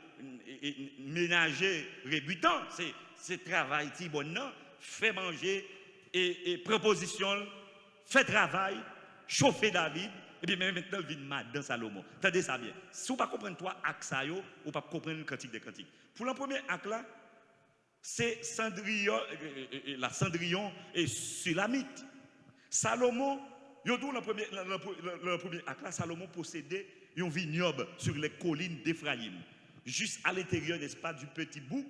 ménager rébutant, c'est travail ti bon non, fait manger et proposition, fait travail, chauffer David et puis même maintenant il vient madame Salomon. Attendez ça bien. Si vous pas comprendre trois actes ça yo, ou pas comprendre le cantique des cantiques. Pour le premier acte là, c'est Cendrillon, la Cendrillon et Sulamite. Salomon dans le premier acte, Salomon possédait un vignoble sur les collines d'Éphraïm, juste à l'intérieur, n'est-ce pas, du petit bouc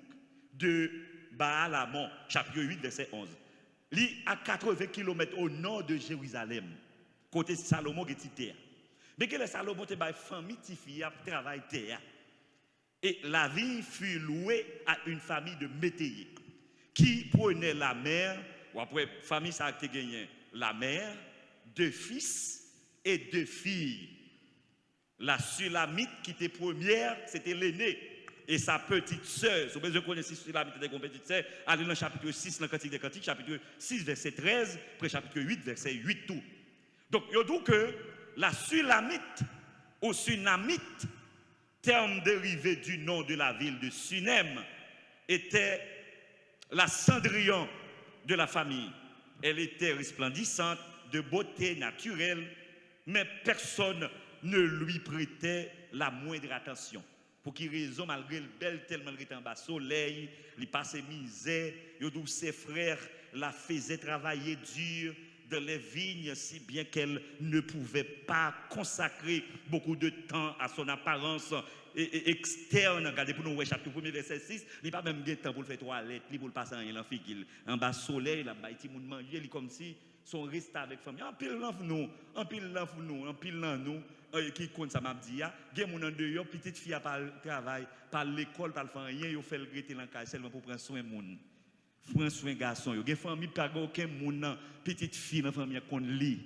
de Baal-Hamon, chapitre 8, verset 11. Il est à 80 km au nord de Jérusalem, côté Salomon qui est terre. Mais que Salomon était une famille qui travaille terre. Et la ville fut louée à une famille de métayers qui prenait la mère, ou après, famille ça a gagné la mère, 2 fils et 2 filles. La Sulamite qui était première, c'était l'aînée. Et sa petite sœur, si vous connaissez Sulamite était une petite sœur, allez dans le chapitre 6, dans le Cantique des Cantiques, chapitre 6, verset 13, après chapitre 8, verset 8 tout. Donc, il dit que la Sulamite ou Sunamite, terme dérivé du nom de la ville de Sunem, était la Cendrillon de la famille. Elle était resplendissante, de beauté naturelle, mais personne ne lui prêtait la moindre attention. Pour quelle raison, malgré le bel tellement il était en bas soleil, il passait misère, ses frères la faisaient travailler dur dans les vignes, si bien qu'elle ne pouvait pas consacrer beaucoup de temps à son apparence externe. Regardez pour nous, chapitre 1, verset 6, il n'y a pas même de temps pour le faire toilette, pour le passer en bas soleil, il a bâti mon manger, il comme si son reste avec famille. En pile nous, qui compte ça m'a dit, il y a une petite fille à travail, par l'école, par le faire rien, il fait le gré dans la caille seulement pour prendre soin de monde. Prendre soin de garçon. Il y a une famille, pas aucun monde, petite fille dans la famille qu'on lit.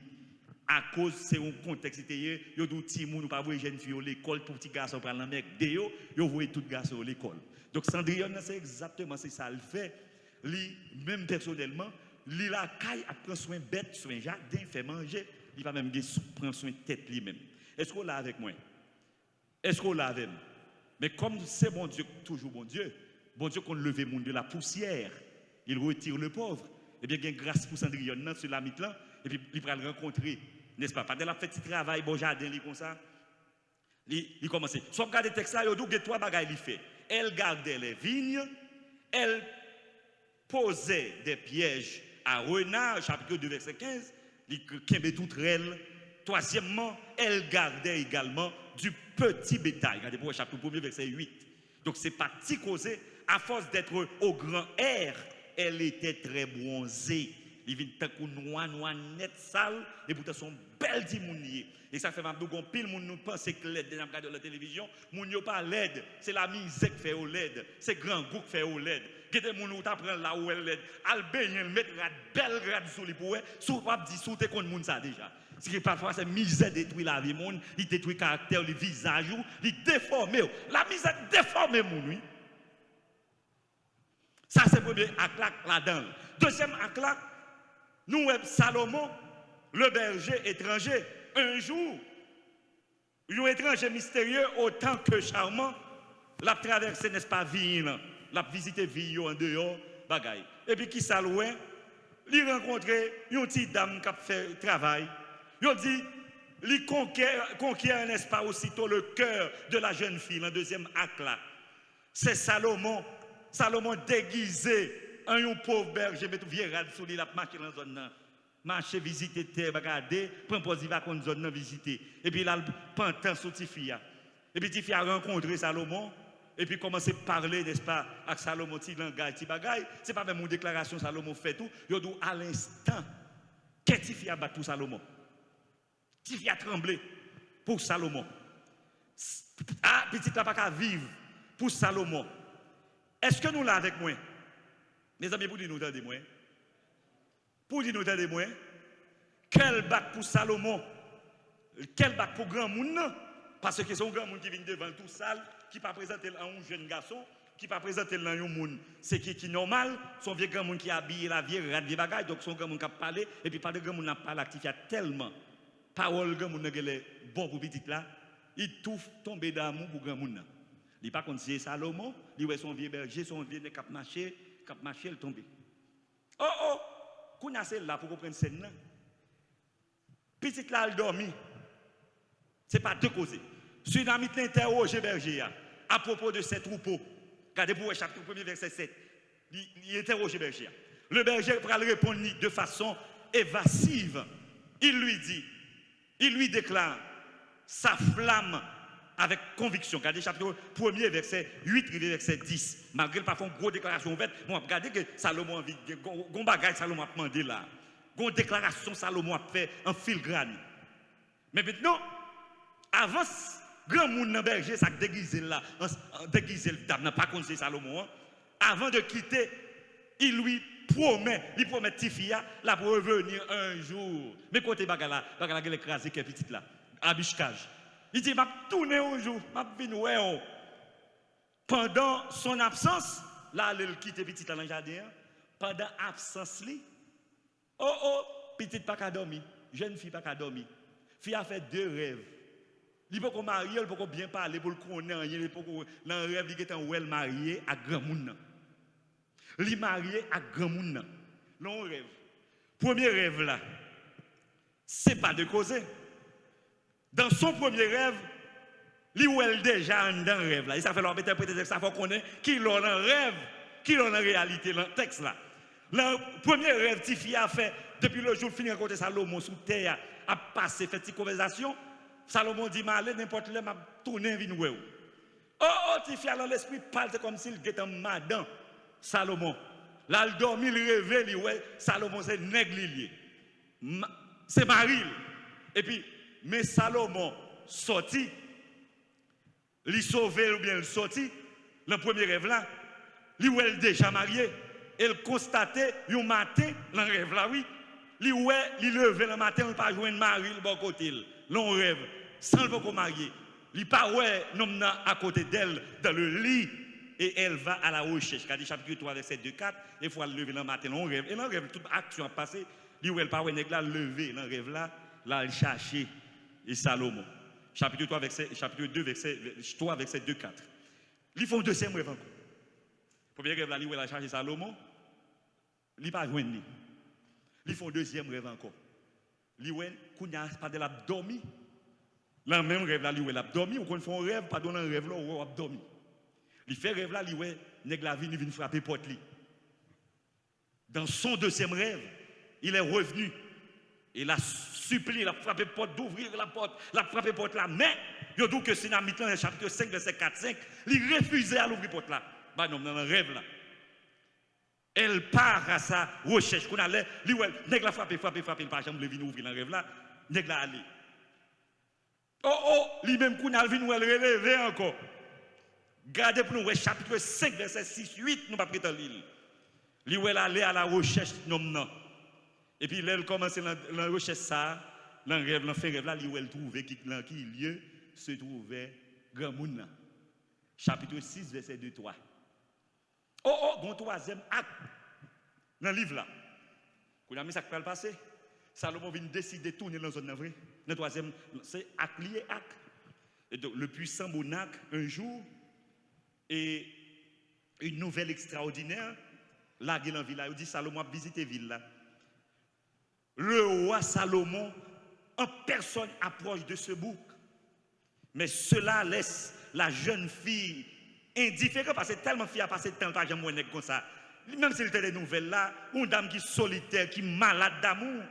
À cause c'est un contexte, il y a des petits gens, pas voir jeune fille à l'école, pour petit garçon prendre la mec, il voit tout garçon à l'école. Donc Cendrillon, c'est exactement ça le fait. Lui, même personnellement, lui la caille a prendre soin bête, soin jardin, fait manger, il va même prendre soin de tête lui-même. Est-ce qu'on l'a avec moi? Est-ce qu'on l'a avec moi? Mais comme c'est bon Dieu, toujours bon Dieu qu'on lève le monde de la poussière, il retire le pauvre. Eh bien, il y a une grâce pour Cendrillon sur la mythe là, et puis il va le rencontrer, n'est-ce pas? Parce que la fait petit travail, bon jardin, comme ça. Il commence. Si on regarde le texte là, il y a 3 bagages qu'il fait. Elle gardait les vignes, elle posait des pièges à renard, chapitre 2, verset 15, il kembe toute elle. Troisièmement, elle gardait également du petit bétail. Regardez pour le chapitre 1, verset 8. Donc c'est parti causé, à force d'être au grand air, elle était très bronzée. Il vient tant qu'on noir net sale et pourtant son belle dimounier. Et ça fait m'abdou gon pile moun nous pense que l'aide dans regarder la télévision, moun yo pas l'aide, c'est la misère qui fait au l'aide, c'est grand goût qui fait au l'aide. Gete moun ou t'apprend là où elle l'aide, al beigner mettre belle rade sur lui pour sou pas dit sou te kon moun ça déjà. Ce qui parfois c'est misère détruit la vie moun, il détruit caractère, le visage, il déforme. La misère déforme moun oui. Ça c'est premier acte là-dedans. Deuxième acte là, nous Salomon, le berger étranger, un jour, un étranger mystérieux autant que charmant, l'a traversé, n'est-ce pas, ville, l'a visité ville en dehors, bagaille. Et puis qui ça loin, il rencontré une petite dame qui a fait travail. Il dit, il conquiert, n'est-ce pas, aussitôt le cœur de la jeune fille, le deuxième acte là. C'est Salomon déguisé en un pauvre berger, mais tout vieux rad sous lui, il a marché dans la zone. Marcher, visiter terre, regarder, prendre pour va qu'on zone visiter. Et puis là, pantan sur Tifia. Et puis Tifia a rencontré Salomon. Et puis commencer à parler, n'est-ce pas, avec Salomon, petit langage, petit bagaille. Ce n'est pas même une déclaration Salomon fait tout. Il dit à l'instant, qu'est-ce que Tifia bat pour Salomon? Tifia tremblé pour Salomon. Ah, petit là pas qu'à vivre pour Salomon. Est-ce que nous là avec moi? Mes amis, pour dire nous de moi. Pour dire nous de moi, quel bac pour Salomon, quel bac pour grand monde, parce que c'est un grand monde qui vient devant tout sale, qui ne peut présenter un jeune garçon, qui ne peut présenter un monde, c'est qui est normal, son vieux grand monde qui a habillé la vieille rade des bagages, donc son grand monde qui a parlé, et puis pas de grand monde n'a pas l'actif, il y a tellement, parole grand monde qui est bon pour petit là, il tout tombe d'amour pour grand monde. Il n'est pas comme si Salomon, il voit son vieux berger, son vieux cap marché, il tombe. Oh! Qu'on a celle là pour comprendre scène. Petite là, elle dormi. Ce n'est pas deux causes. Sunamite l'interroge berger à propos de ces troupeaux. Regardez pour le chapitre 1, verset 7. Il interroge berger. Le berger va répondre de façon évasive il lui déclare sa flamme avec conviction. Regardez chapitre 1er, verset 8, verset 10. Malgré le parfois une grosse déclaration faite, bon, regardez que Salomon a envie, gon bagage Salomon a demandé là. Gon déclaration Salomon a fait en filigrane. Mais maintenant, avant grand monde dans berger ça déguisé là, déguisé le dame n'a pas conseillé Salomon. Avant de quitter, il lui promet Tifia là pour revenir un jour. Mais côté bagala elle écrasé qui est petite là, abishkage. Il dit m'a tourner un jour, m'a venir ouais. Pendant son absence, là il quitte petite là dans le jardin. Pendant absence li, petite pas qu'à dormir, jeune fille pas qu'à dormir. Fille a fait 2 rêves. Il peut qu'on marie, il peut qu'on bien parler pour le connaître, il peut qu'on dans un rêve il est en well marié à grand monde. Il marié à grand monde. Long rêve. Premier rêve là, c'est pas de causer. Dans son premier rêve, il est déjà dans le rêve là. Il ça fait l'interpréter ça faut connaître qui l'a dans le rêve, qui l'a dans la réalité dans le texte là. Le premier rêve Tifi a fait depuis le jour fini rencontrer Salomon sous terre a passé fait une conversation. Salomon dit malé n'importe où m'a tourner vinn ouais. Tifi a dans l'esprit parle comme s'il était un madame Salomon. Là il dormi, il rêve, il ouais Salomon c'est nègre lié. C'est Maril. Et puis mais Salomon sorti, il sauvé ou bien il sorti, le premier rêve là, il est déjà marié, il constatait un matin, dans le rêve là, oui, il levé le matin, il n'a pas joué un mari de bon côté, long rêve, sans le marié. Il pas ouais non à côté d'elle dans le lit et elle va à la recherche. Quand chapitre 3 verset 2 4, il faut lever le matin, long rêve et dans le rêve toute action a passé, il pas ouais nèg là lever dans le rêve là, il chercher et Salomon. Chapitre 2, verset 3, verset 2, 4. Ils font deuxième rêve encore. Premier rêve là, il a chargé Salomon. Il n'a pas joué ni. Ils font deuxième rêve encore. Il n'a pas de l'abdomen. Dans le même rêve là, il a l'abdomen. Ou quand ils font un rêve, pas dans un rêve là, il a l'abdomen. Il fait rêve là, il vient frapper porte. Dans son deuxième rêve, il est revenu. Il a supplié, il a frappé porte d'ouvrir la porte, il a frappé porte là. Mais, il dit que c'est dans le chapitre 5, verset 4-5, il refusait à l'ouvrir porte là. Bah non, dans le rêve là. Elle part à sa recherche. Qu'on allait, il nèg la frappé, il pas jamais venir ouvrir dans le rêve là. Nèg la aller. Lui-même qu'on a venu elle relever encore. Gardez pour nous chapitre 5, verset 6-8, nous pas prétendre l'île. Lui aller à la recherche non. Et puis, là, elle commence dans la recherche, ça, dans le rêve, dans le rêve, là, elle trouve dans qui lieu se trouvait Grand Moun. Chapitre 6, verset 2-3. Bon troisième acte dans le livre là. Quand on a mis ça qui va le passer, Salomon vient décider de tourner dans la zone de vrai. Le troisième, c'est acte lié acte. Et donc, le puissant monarque, un jour, et une nouvelle extraordinaire, là, il en ville, il dit Salomon a visité la ville là. Le roi Salomon, en personne approche de ce bouc. Mais cela laisse la jeune fille indifférente parce que tellement fille a passé de temps pas jamais comme ça. Même s'il était des nouvelles là, une dame qui est solitaire, qui est malade d'amour,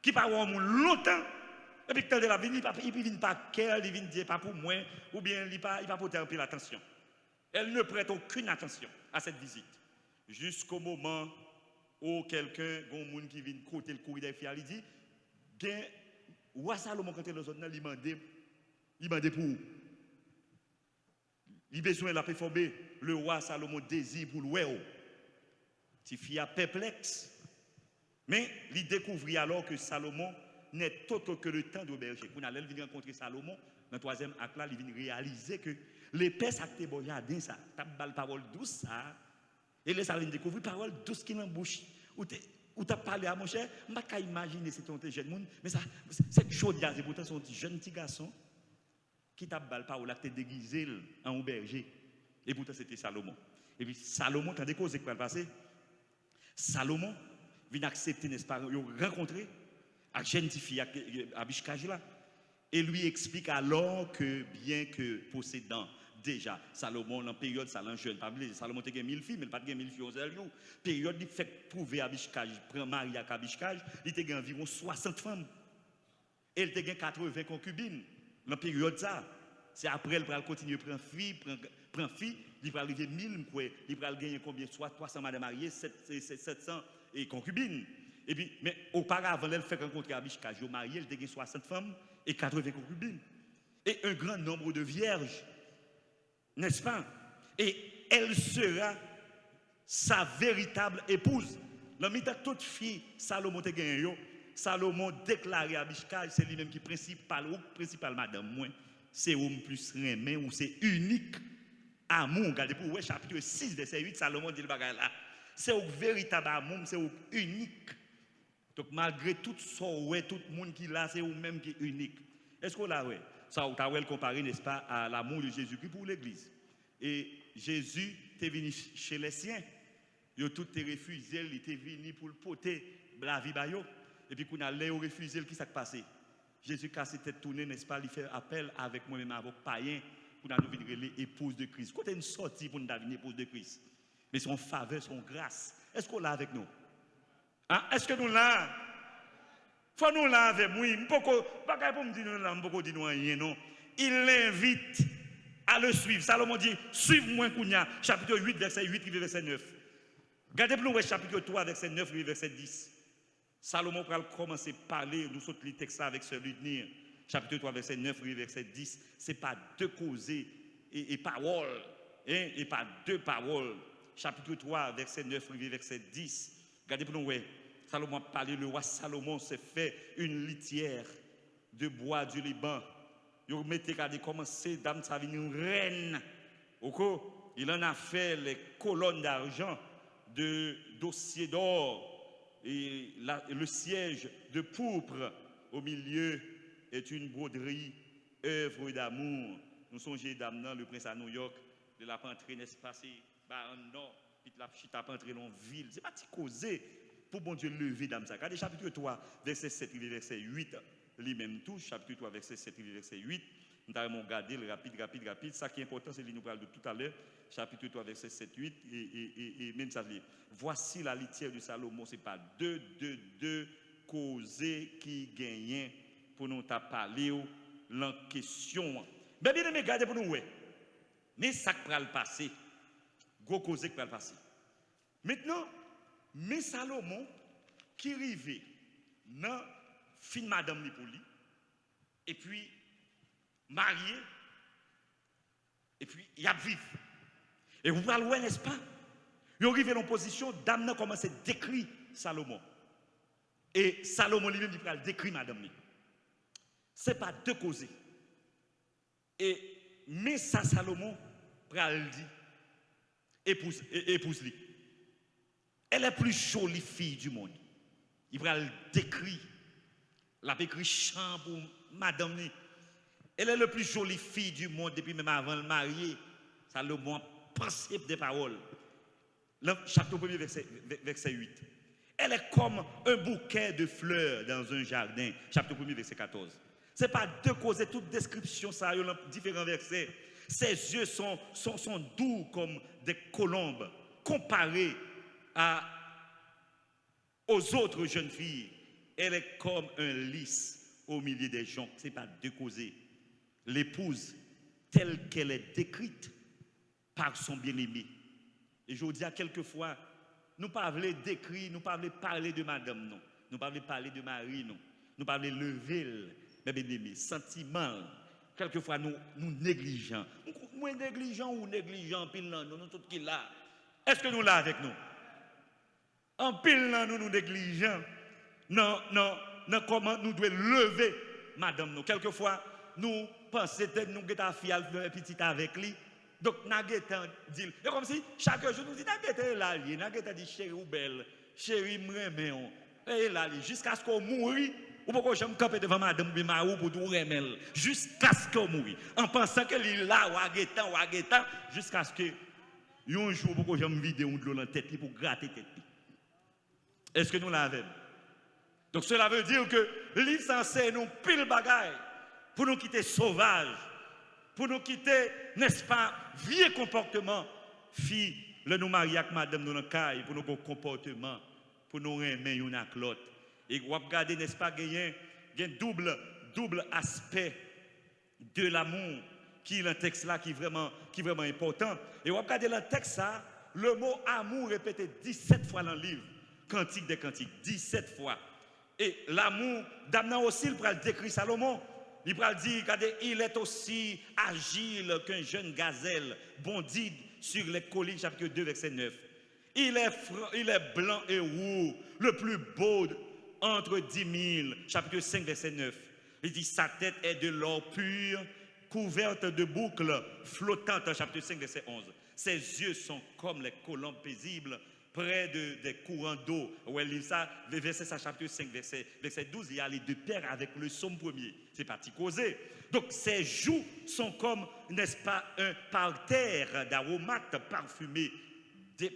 qui pas avoir longtemps. Et puis quand elle a venu, il ne vient pas qu'elle, il vient dire pas pour moi, ou bien il ne va pas porter un peu l'attention. Elle ne prête aucune attention à cette visite. Jusqu'au moment ou quelqu'un, un monde qui vient côté le courrier des filles, il dit, gain, roi Salomon quand il est dans zone, il demande pour où? Il a besoin de la performer. Le roi Salomon désire pour le si fille a perplexe. Mais il découvrit alors que Salomon n'est autre que le temps de berger. Quand il vient rencontrer Salomon, dans le troisième acte là, il vient réaliser que l'épaisse acte de jardin, ça, t'as parole douce, ça. Et là, ça vient découvrir parole douce qui dans bouche. Ou t'as parlé à mon cher, je ne peux pas imaginer c'est un jeune monde, mais ça, c'est chaud, c'est pourtant son jeune petit garçon qui t'a parole, qui t'a déguisé en berger. Et pourtant, c'était Salomon. Et puis, Salomon, t'as des causes qui vont passer. Salomon vient accepter, n'est-ce pas, rencontrer, à jeune fille, à Bishkaj là, et lui explique alors que, bien que possédant, déjà, Salomon, en période, ça l'en jeune, Salomon a 1000 filles, mais il n'a pas 1000 filles aux jours. Période, il fait prouver à Bishkaj, prend Marie à Bishkaj, il a environ 60 femmes. Et elle a 80 concubines dans la période ça. C'est après elle va continuer à prendre fille, il va arriver 1000, il va gagner combien? Soit 300 madame mariées, 700 et concubines. Et puis, mais auparavant, elle fait rencontrer Abishka, elle mariée, elle a 60 femmes et 80 concubines. Et un grand nombre de vierges, n'est-ce pas? Et elle sera sa véritable épouse. Dans le toute fille, Salomon te gagné. Salomon déclaré à Abishka, c'est lui-même qui principal madame moi, c'est homme plus remé ou c'est unique amour. Regardez pour ouais, chapitre 6 verset 8, Salomon dit le bagage là. C'est un véritable amour, c'est unique. Donc malgré tout ça, ouais, tout le monde qui là, c'est vous-même qui est unique. Est-ce qu'on l'a ouais? Ça, on a comparé, n'est-ce pas, à l'amour de Jésus-Christ pour l'Église. Et Jésus est venu chez les siens. Ils ont tous refusé, il était venu pour le porter la vie. Et puis, quand on a refusé, qui s'est passé? Jésus a s'est tourné, n'est-ce pas, il fait appel avec moi-même, avec païen, pour nous devenir l'épouse de Christ. Quand une sortie pour nous devenir l'épouse de Christ. Mais son faveur, son grâce. Est-ce qu'on l'a avec nous? Hein? Est-ce que nous l'avons? Faut nous là avec moi. Pas pour me dire nous là, pas dire nous rien non. Il l'invite à le suivre. Salomon dit suive-moi Kounia, chapitre 8 verset 8 verset 9. Regardez pour nous chapitre 3 verset 9 verset 10. Salomon va commencer à parler nous autres les textes avec celui de Nir. Chapitre 3 verset 9 verset 10, c'est pas deux causées et paroles hein, et pas deux paroles. Chapitre 3 verset 9 verset 10. Regardez pour nous Salomon a parlé, le roi Salomon s'est fait une litière de bois du Liban. Il a commencé, dame, ça vient une reine. Il en a fait les colonnes d'argent, de dossiers d'or, et le siège de pourpre au milieu est une broderie, œuvre d'amour. Nous songeons d'amener le prince à New York, de la pentrée, n'est-ce pas, c'est un nord, puis de la chita pentrée dans la ville. C'est pas si causé. Pour bon Dieu lever dans ça. Regardez chapitre 3, verset 7, verset 8, lui-même tout, chapitre 3, verset 7, verset 8. Nous allons regarder le rapide. Ça qui est important, c'est ce que nous parlons de tout à l'heure. Chapitre 3, verset 7, 8, et même ça dit. Voici la litière de Salomon, ce n'est pas deux causés qui gagnent pour nous parler en question. Mais bien, regardez pour nous, ouais. Mais ça qui va le passer. Gros causé qui va le passer. Maintenant, mais Salomon, qui arrivait dans fin madame Nipoli, et puis marié, et puis il a vécu. Et vous parlez, ouais, n'est-ce pas? Il arrive dans une position, dame commence à décrire Salomon. Et Salomon lui-même, il va décrire madame. Ce n'est pas deux causés. Et mais ça, Salomon, pral dit, épouse-lui. Elle est la plus jolie fille du monde. Il va le décrire. Il a écrit chant pour madame. Elle est la plus jolie fille du monde depuis même avant le marié. Salomon principe des paroles. Le chapitre 1er, verset 8. Elle est comme un bouquet de fleurs dans un jardin. Chapitre 1er, verset 14. Ce n'est pas deux causes, toute description, ça a dans différents versets. Ses yeux sont doux comme des colombes, comparés aux autres jeunes filles. Elle est comme un lys au milieu des gens. Ce n'est pas deux causés. L'épouse, telle qu'elle est décrite par son bien-aimé. Et je vous dis à quelquefois, nous ne parlons pas d'écrire, nous ne parlons pas parler de madame, non. Nous ne parlons pas parler de mari, non. Nous parlons lever, mes bien-aimés, sentiments. Quelquefois, nous négligeons. Moins négligents ou négligents, pile là, nous tous qui là. Est-ce que nous là avec nous? En pile là, nous négligeons. Non, comment nous devons lever, madame, nous. Quelquefois, nous pensons que nous avons fille à faire petite avec lui. Donc, nous avons dit, et comme si chaque jour nous disons, nous avons là, nous avons dit, chérie ou belle, chérie, m'aime, et là, jusqu'à ce qu'on mourit. Ou pourquoi je me campe devant madame Bimarou pour tout remettre jusqu'à ce qu'on mourit. En pensant qu'elle est là, ou à guettant, jusqu'à ce que un jour, pourquoi je me vide de l'eau dans la tête pour gratter tête. Est-ce que nous l'avons? Donc cela veut dire que l'île censé nous pile bagaille pour nous quitter sauvages, pour nous quitter, n'est-ce pas, vieux comportement, fille, le nous marier avec madame dans le caille, pour nos comportements, pour nous remettre une avec l'autre. Et vous regardez, n'est-ce pas, il y a double aspect de l'amour qui est le texte là qui est vraiment important. Et on regarde dans le texte ça, le mot amour répété 17 fois dans le livre, Cantique des Cantiques, 17 fois. Et l'amour, d'amener aussi, il va décrire Salomon. Il va dire, regardez, il est aussi agile qu'un jeune gazelle, bondit sur les collines, chapitre 2, verset 9. Il est blanc et roux, le plus beau entre 10 000, chapitre 5, verset 9. Il dit, sa tête est de l'or pur, couverte de boucles flottantes, chapitre 5, verset 11. Ses yeux sont comme les colombes paisibles, près des courants d'eau. Ouais, lit ça, verset ça, chapitre 5, verset 12, il y a les deux paires avec le psaume premier. C'est parti causer. Donc, ses joues sont comme, n'est-ce pas, un parterre d'aromates parfumés.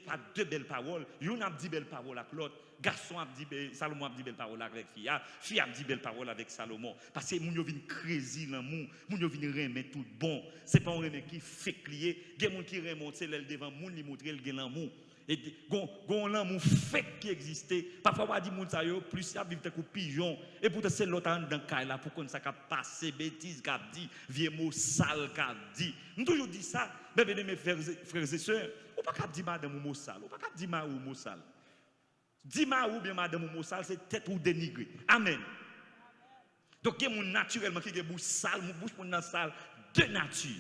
Pas deux belles paroles. Yon a dit belles paroles avec l'autre. Garçon a dit, Salomon a dit belles paroles avec fille. Fille a dit belles paroles avec Salomon. Parce que moun yo vin crazy l'amour. Moun yo vin remettre tout bon. C'est pas un remet qui fait clier. Gen moun qui remonte c'est l'elle devant moun li montre le gen l'amour. Et gon l'amour fake qui existait. Parfois on dit moun sa yo plus y a vivre comme pigeon. Et pourtant c'est l'autre dans caille là pour qu'on ça ka passer bêtise qu'a dit, vieux mot sale qu'a dit. Nous toujours dit ça. Mais venez mes frères et sœurs, on pas dire madame ou mot sale, on pas dire ma ou mot sale. Dis ma ou bien madame ou mot sale c'est tête ou dénigrer. Amen. Donc il y a moun naturellement qui est bouche sale, bouche pour dans sale de nature.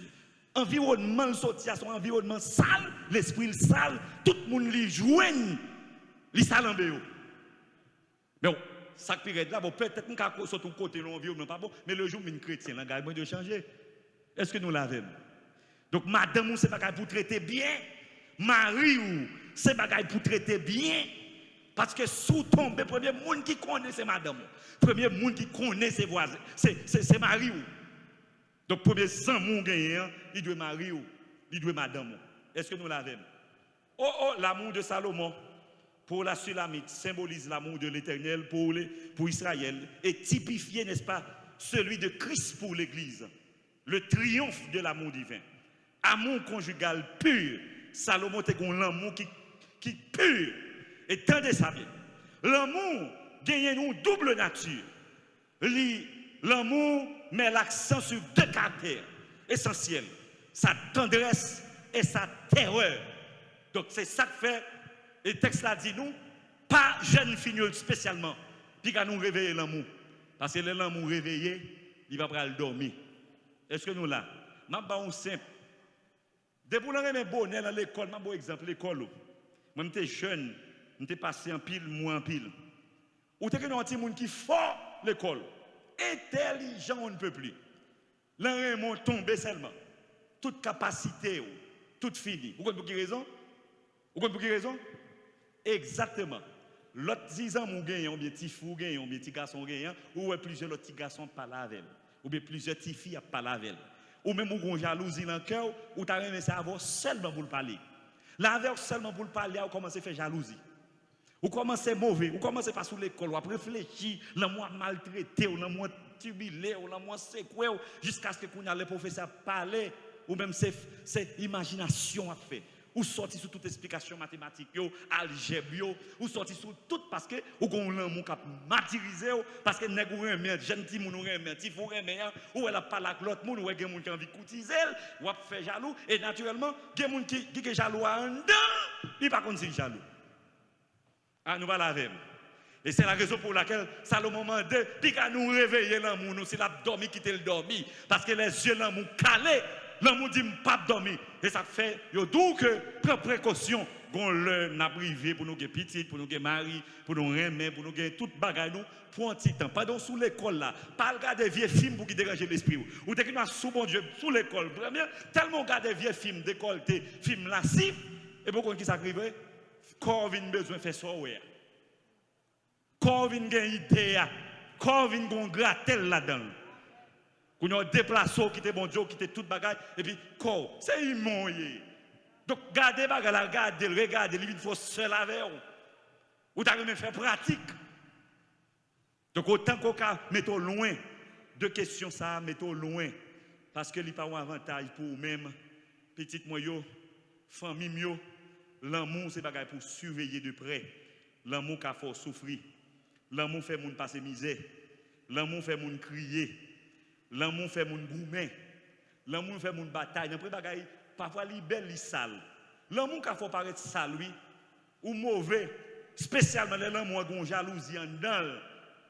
Environnement sorti à son environnement sale, l'esprit sale, tout le monde li joigne, li sale en béo. Mais bon, ça qui est là, bon, peut-être qu'on sur ton côté l'environnement pas bon, mais le jour où chrétien, l'engagement de changer. Est-ce que nous l'avons? Donc madame ou c'est bagaille pour traiter bien, mari ou c'est bagaille pour traiter bien, parce que sous tombe, premier monde qui connaît c'est madame, premier monde qui connaît ses voisins, c'est mari ou. Donc, premier sang mon gagnant, il doit marier ou, il doit madame. Est-ce que nous l'avons? Oh, l'amour de Salomon pour la Sulamite symbolise l'amour de l'Éternel pour Israël et typifié, n'est-ce pas, celui de Christ pour l'Église. Le triomphe de l'amour divin. Amour conjugal pur. Salomon était l'amour qui pur. Et tendez ça bien. L'amour gagne une double nature. L'amour met l'accent sur deux caractères essentiels, sa tendresse et sa terreur. Donc c'est ça que fait, et le texte là dit nous, pas jeune fille spécialement, puis qu'à nous réveiller l'amour. Parce que l'amour réveillé, il va pas le dormir. Est-ce que nous là? Je vais vous simple. Depuis que je suis bonnet dans l'école, je vais vous exemple l'école. Moi j'étais jeune, j'étais passé en pile, moi en pile. Ou t'es que nous un petit monde qui fort l'école. Intelligent, on ne peut plus. L'un est tombé seulement. Toute capacité, toute finie. Vous comprenez pour qui raison? Vous comprenez pour qui raison? Exactement. L'autre 10 ans, on gagne, on bien petit fou, on bien petit garçon, ou plusieurs autres petits garçons parlent avec elle. Ou bien plusieurs petites filles parlent avec elle. Ou même on jalousie dans le cœur, ou tu as remis ça avoir seulement pour le parler. Là, seulement pour le parler, on commence à faire jalousie. Ou commencez mauvais, ou commencez pas sous l'école, ou après réfléchir, l'amour maltraité, ou l'amour tubilé, ou l'amour secoué, jusqu'à ce que les professeurs parlent, ou même c'est imagination à faire. Ou sorti sous toute explication mathématique, algèbre, ou sorti sous tout parce que ou qu'on l'amour cap martyrisé, parce que nèg ou remet, jeune petit moun ou remet, petit fou remet, ou elle a parlé avec l'autre moun, ou gen moun qui envie coutiser, ou a fait jaloux, et naturellement, gen moun qui est jaloux en dedans, il pas contre jaloux. Ah, nous allons la même. Et c'est la raison pour laquelle Salomon m'a dit, puis qu'à nous réveiller l'amour, nous, c'est l'abdomen qui te le dormi. Parce que les yeux l'amour calé, l'amour dit pas dormir. Et ça fait, yo d'où que, prends précaution, qu'on l'a privé pour nous gagner petit, pour nous gagner mari, pour nous remettre, pour nous gagner toute bagaille, nous, pour un petit temps. Pas dans sous l'école là, pas regarder des vieux films pour qui déranger l'esprit. Ou t'es qui m'a sous bon Dieu, sous l'école. Tellement regarder des vieux films décolletés, films lassifs, et beaucoup qui s'arrivent. Corvin besoin de faire ça. Corvin a une idée. Corvin a un gratel là-dedans. Qu'on a déplacé, qui était bon Dieu, qui était toute bagaille. Et puis, c'est immonde. Donc, gardez bagaille, regardez, il faut seul avec vous. Ou t'as même fait pratique. Donc, autant qu'on mette loin de questions, ça, mettons loin. Parce que il n'y a pas un avantage pour vous-même, petit moyo, famille mio. L'amour, c'est bagaille pour surveiller de près. L'amour qui a fort souffrir. L'amour fait moun passer misère. L'amour fait moun crier. L'amour fait mon gourmet. L'amour fait mon bataille. N'importe bagaille, parfois li belle, li sale. L'amour qui faut paraître sale, oui, ou mauvais, spécialement l'amour qui a une jalousie en dedans.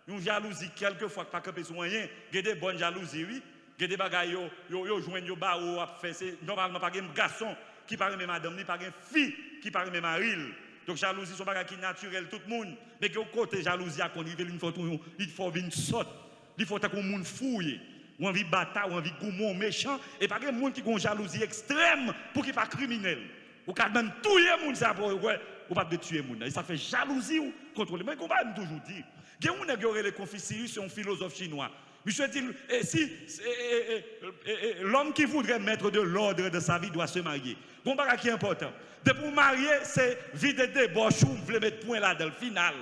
Une jalousie, quelquefois, pas camper sur rien. Il y a des bonnes jalousies, oui. Il y a des bagailles, yo joignent yo ba ou fait c'est normalement pas un garçon qui parle même madame, ni pas une fille qui parle même mari. Donc jalousie sont bagaille qui naturel tout le monde. Mais que côté jalousie à qu'on il faut une sorte, il faut que monde fouille. Ou envie de bataille, ou envie de goumon méchant, et pas de monde qui a une jalousie extrême pour qu'il ne soit pas criminel. Ou quand même tuer les gens, ou pas de tuer les gens. Et ça fait jalousie ou contrôler. Mais on va toujours dire. Il y a des gens qui ont Confucius, c'est un philosophe chinois. Monsieur dit, l'homme qui voudrait mettre de l'ordre de sa vie doit se marier. Bon, bah, qui est important. De pour marier, c'est vider des débauches, ou vous voulez mettre point là dans le final.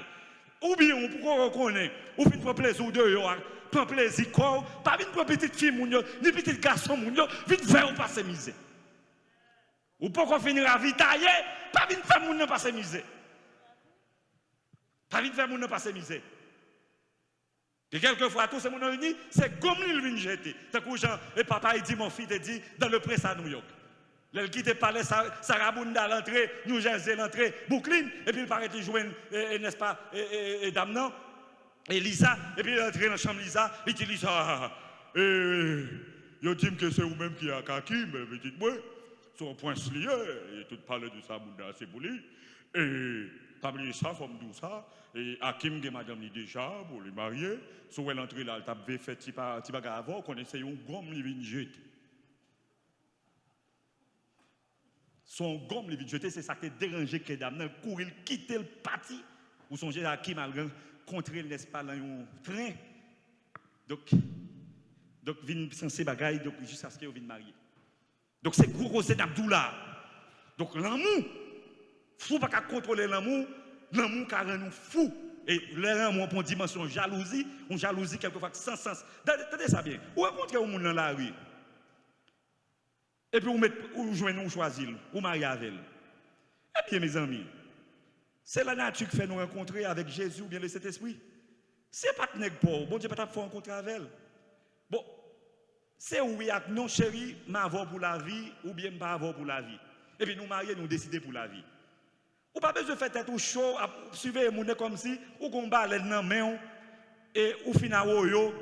Ou bien, on pourra reconnaître, ou bien pour plaisir de yo. Prends plaisir, pas vite pour petite fille, ni petit garçon, vite faire ou passer misère. Ou pourquoi finir à vitailler, pas vite faire moun passer misère. Pas vite faire moun passer misère. Et quelquefois, tous ces moun unis, c'est comme ils viennent jeter. Tant que Jean et papa, il dit, mon fils, il dit, dans le presse à New York. Il quitte le palais, Sarabunda à l'entrée, New Jersey l'entrée, Brooklyn, et puis il paraît qu'il joue, n'est-ce pas, et Damnan. Et Lisa, et puis il est entré dans la chambre Lisa, il dit Lisa, il dit que c'est vous-même qui a kaki, mais dites-moi, son point lié, et tout parler de ça, c'est pour lui. Et pas oublier ça, faut me dire ça. Et Hakim, madame, dit déjà, pour les marier, si elle entrée là, elle avait fait petit bagarre avant, qu'on essaye un gomme, il vient jeter. Son gomme, il vient jeter, c'est ça qui a dérangé que dame, courir, quitter le parti, ou songer à Hakim, contrer n'est-ce pas dans un train. Donc vinn censé bagaille donc jusqu'à ce qu'il vienne marier. Donc c'est gros Abdoula. Donc l'amour, faut pas contrôler l'amour qui rend nous fous. Et l'amour pour une dimension jalousie, on jalousie quelquefois sans sens. Attendez ça bien. Ou rencontrer un monde dans la rue. Et puis ou joindre nous choisir, ou marier avec elle. Eh bien mes amis, c'est la nature qui fait nous rencontrer avec Jésus ou bien le Saint-Esprit. C'est pas que pauvre, bon Dieu pas faire rencontrer avec elle. Bon, c'est oui avec non chérie, m'avoir pour la vie ou bien pas avoir pour la vie. Et puis nous marier, nous décider pour la vie. Ou pas besoin de faire tête ou chaud, suivre les gens comme si, ou qu'on bat les mains, et ou finir yo,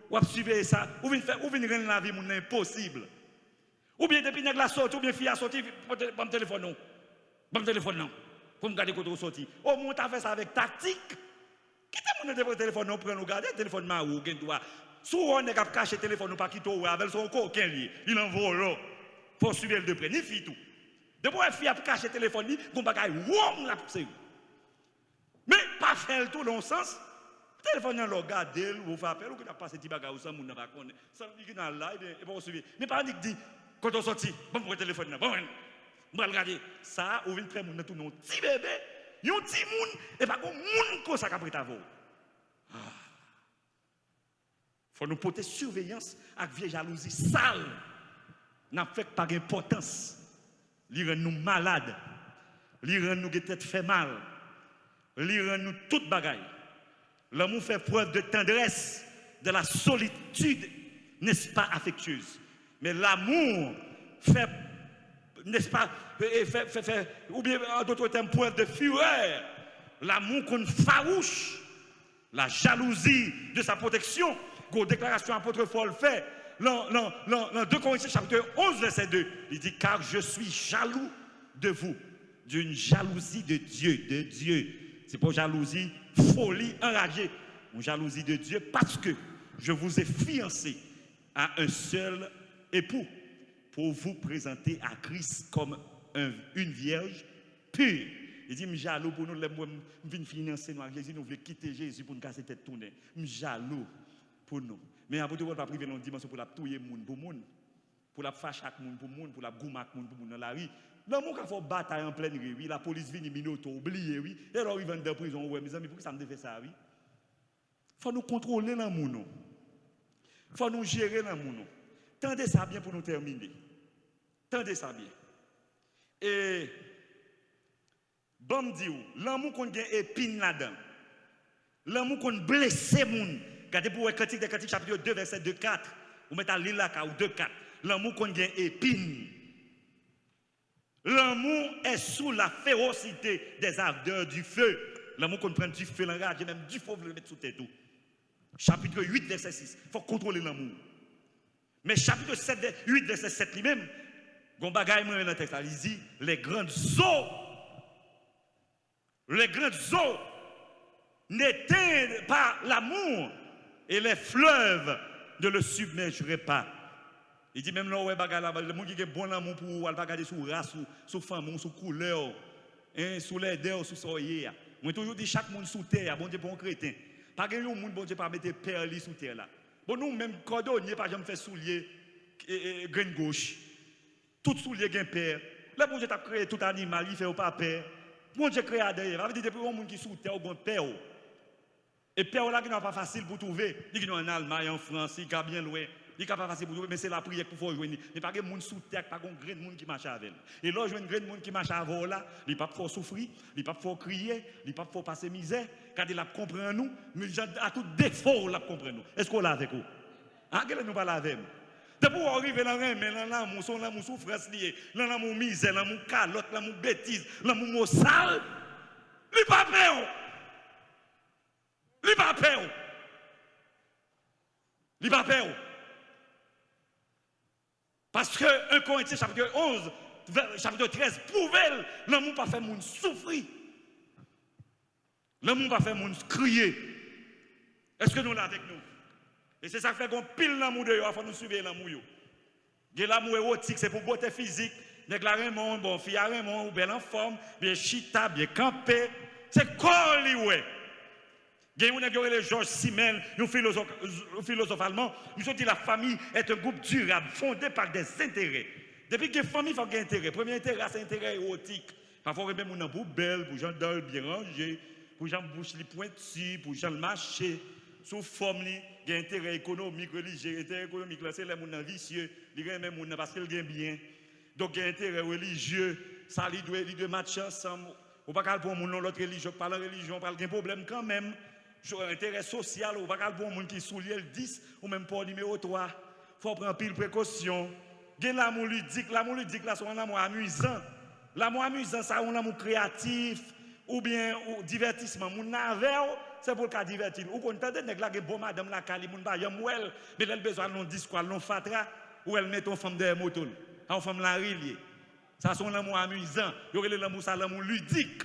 ou suivre ça, ou venir rendre la vie mon impossible. Ou bien depuis la sortie, ou bien fille a sorti, bon téléphone non. Bon téléphone non. Pour me garder quand on sorti. Au moins, tu as fait ça avec tactique. Qui t'a mon téléphone, non, prend nous garder le téléphone, ou gen doit. Souvent, on a caché le téléphone, nous pas quitter, avec son coquin, il envoie là. Pour suivre le de près, ni fille tout. De moi, fille a caché le téléphone, on va gagner, wouam, la pousse. Mais pas faire le tout dans le sens. Le téléphone, on l'a gardé, vous faites appel, ou qu'on a passé des bagages, ou ça, on n'a pas connu. Ça veut dire qu'il y a là, et pas suivre. Mais pas dit, quand on sortit, bon, pour le téléphone, bon, on va regarder ça, on vient très moun tout non petit bébé, yon petit moun et pas comme moun comme ça après ta voix. Faut nous porter surveillance avec vieille jalousie sale. N'a fait pas d'importance. Li rend nous malades. Li rend nous tête fait mal. Li rend nous toute bagaille. L'amour fait preuve de tendresse, de la solitude, n'est-ce pas affectueuse. Mais l'amour fait, n'est-ce pas, ou bien en d'autres termes, preuve de fureur. L'amour qu'on farouche, la jalousie de sa protection, qu'aux déclarations apôtre Paul fait, dans 2 Corinthiens chapitre 11, verset 2, il dit, car je suis jaloux de vous, d'une jalousie de Dieu. C'est pas jalousie, folie, enragée. Une jalousie de Dieu parce que je vous ai fiancé à un seul époux pour vous présenter à Christ comme une vierge pure. Il dit, je suis jaloux pour nous, je viens financer nous avec Jésus, nous voulons quitter Jésus pour nous casser tête tournée. Je suis jaloux pour nous. Mais après tout, on ne va pas priver dans une dimension pour la tuer pour monde, pour la fâcher pour monde, pour la goumer pour monde dans la rue. L'amour qui a fait bataille en pleine rue, la police vient minuto, oublié, oui. Et alors ils vont dans la prison, ouais, mes amis, pourquoi ça me fait ça, oui? Il faut nous contrôler l'amour, il faut nous gérer l'amour. Tendez ça bien pour nous terminer. Tendez ça bien. Et bon dit, l'amour qu'on a épine là-dedans, l'amour qu'on blesse les gens. Regardez pour le Cantique des Cantiques, chapitre 2, verset 2, 4. ou mettre à l'île là ou 2-4. L'amour qu'on gagne épine. L'amour est sous la férocité des ardeurs du feu. L'amour qu'on prend du feu, l'enrage, même du feu, vous le mettre sous tête. Chapitre 8, verset 6. Il faut contrôler l'amour. Mais chapitre 8, verset 7 lui-même, gon bagaille dans le texte, il dit les grandes eaux n'éteignent pas l'amour et les fleuves ne le submergeraient pas. Il dit même là, ouais, bagaille là, le monde qui a bon amour pour elle pas regarder sous race, sous femme, sous couleur, sous l'aideur, sous soyer. Moi toujours dit chaque monde sous terre, bon Dieu bon chrétien. Pas que un monde bon Dieu pas mettre perles sous terre là. Bon nous même cordonnier pas jamais fait soulier graine gauche. Tout soulier gain père. Là bon Dieu t'a créé tout animal, il fait pas père. Bon Dieu créateur, ça veut dire depuis un monde qui sous terre bon père. Et père là qui n'est pas facile pour trouver, il qui en Allemagne, en France, il est bien loin. Il n'est pas facile pour trouver, mais c'est la prière qu'il faut joindre. Il n'y a pas de monde sous terre, pas de grain de monde qui marche avec. Et là, je vois un grain de monde qui marche avec là, il n'y a pas de souffrir, il n'y a pas de crier, il n'y a pas de passer misère. Quand il a compris nous, mais à tout défaut, il a compris nous. Est-ce qu'on l'a avec vous? Ah, qu'est-ce que nous parlons avec vous? Depuis qu'on arrive dans l'amour, son l'amour souffrance liée, l'amour misère, l'amour calotte, l'amour bêtise, l'amour sale, il n'y a pas peur. Il n'y a pas peur. Il n'y a pas peur. Parce que 1 Corinthiens chapitre 11, chapitre 13, prouvelle, l'amour pas fait moun souffrir. L'amour pas fait moun crier. Est-ce que nous l'avons avec nous? Et c'est ça qui fait qu'on pile l'amour de il faut nous suivre l'amour. L'amour érotique, c'est pour beauté physique. Déclarer bon fille ou belle en forme, bien chita, bien campé. C'est quoi ouais. Il y a les Georges Simmel, un philosophe allemand, nous dit la famille est un groupe durable, fondé par des intérêts. Depuis que la famille, il faut qu'il y ait un intérêt. Le premier intérêt, c'est l'intérêt érotique. Parfois, il faut pour belle, pour gens d'œil bien rangés, pour gens bouche pointus, pour gens marcher, sous forme, il y a un intérêt économique, religieux. L'intérêt économique, c'est les gens vicieux, il y a même gens parce qu'ils gagnent bien. Donc, il y a un intérêt religieux, ça, il doit matcher ensemble. On ne peut pas pour l'autre religion, par la religion, par le problème quand même. Intérêt social, ou pas pour monde qui soulier le 10 ou même pour numéro 3. Il faut prendre pile précaution. L'amour ludique là, c'est un amour amusant. L'amour amusant, c'est un amour créatif ou bien divertissement. Mon navet, c'est pour le cas divertir. Ou qu'on entend que bon madame la cali, mon ba yam wel, mais elle besoin d'un discours, d'un fatra, ou elle met ton femme derrière moto. En femme la rivière. Ça, c'est un amour amusant. Il y a l'amour, c'est l'amour ludique.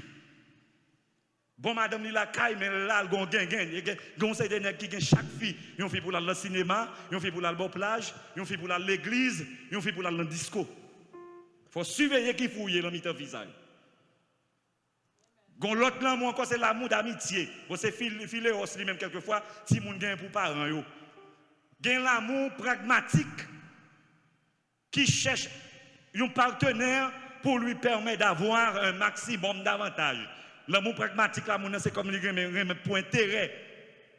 Bon, madame, il a caille, mais là, il y a un gain. Il y a des gens qui gagnent chaque fille. Il y a une fille pour aller au cinéma, il y a une fille pour aller à la plage, il y a une fille pour aller à l'église, il y a une fille pour aller dans le disco. Il faut surveiller qui fouille dans le visage. L'autre l'amour encore, c'est l'amour d'amitié. C'est philéos lui-même, quelquefois, si moun gagne pour parents. Il y a l'amour pragmatique qui cherche un partenaire pour lui permettre d'avoir un maximum d'avantages. L'amour pragmatique, c'est comme il pour intérêt.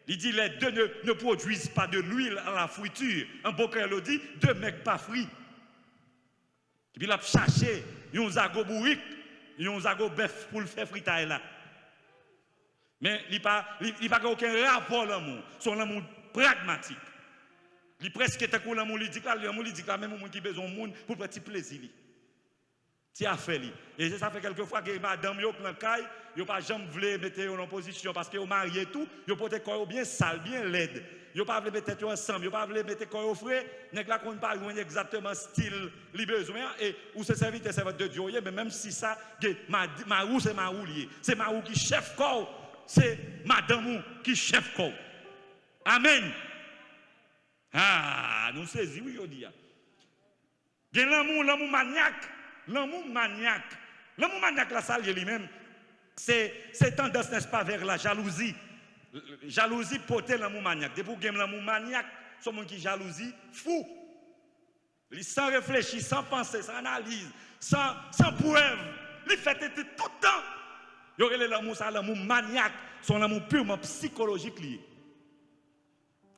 Il dit les deux ne produisent pas de l'huile à la friture. Un beau cœur le dit, deux mecs pas frits. Et puis il a cherché un zago bourrique, un zago bœuf pour le faire friter là. Mais il n'y a pas aucun rapport à l'amour. C'est l'amour pragmatique. Il presque est un l'amour ludique là, l'amour ludique là, même au monde qui a besoin de monde pour petit plaisir. C'est à faire. Et ça fait quelques fois que madame yo plan caille, yo pas jamais voulu mettre en position parce que yo marié tout, yo porte corps bien sale, bien laide. Yo pas voulu mettre ensemble, yo pas voulu mettre corps frais, nèg la kon pas joindre exactement style li besoin et ou se serviteur de Dieu, mais même si ça marou c'est marou lié. C'est marou qui chef corps, c'est madame qui chef corps. Amen. Ah, nous saisissons oui yo dit. Gen l'amour maniaque. L'amour maniaque, la salle lui-même, c'est tendance, n'est-ce pas, vers la jalousie. Jalousie porter l'amour maniaque. Depuis que l'amour maniaque, c'est monde qui jalousie, fou. Sans réfléchir, sans penser, sans analyse, sans preuve. Il fait tout le temps. Il y aurait l'amour maniaque, son amour purement psychologique lié.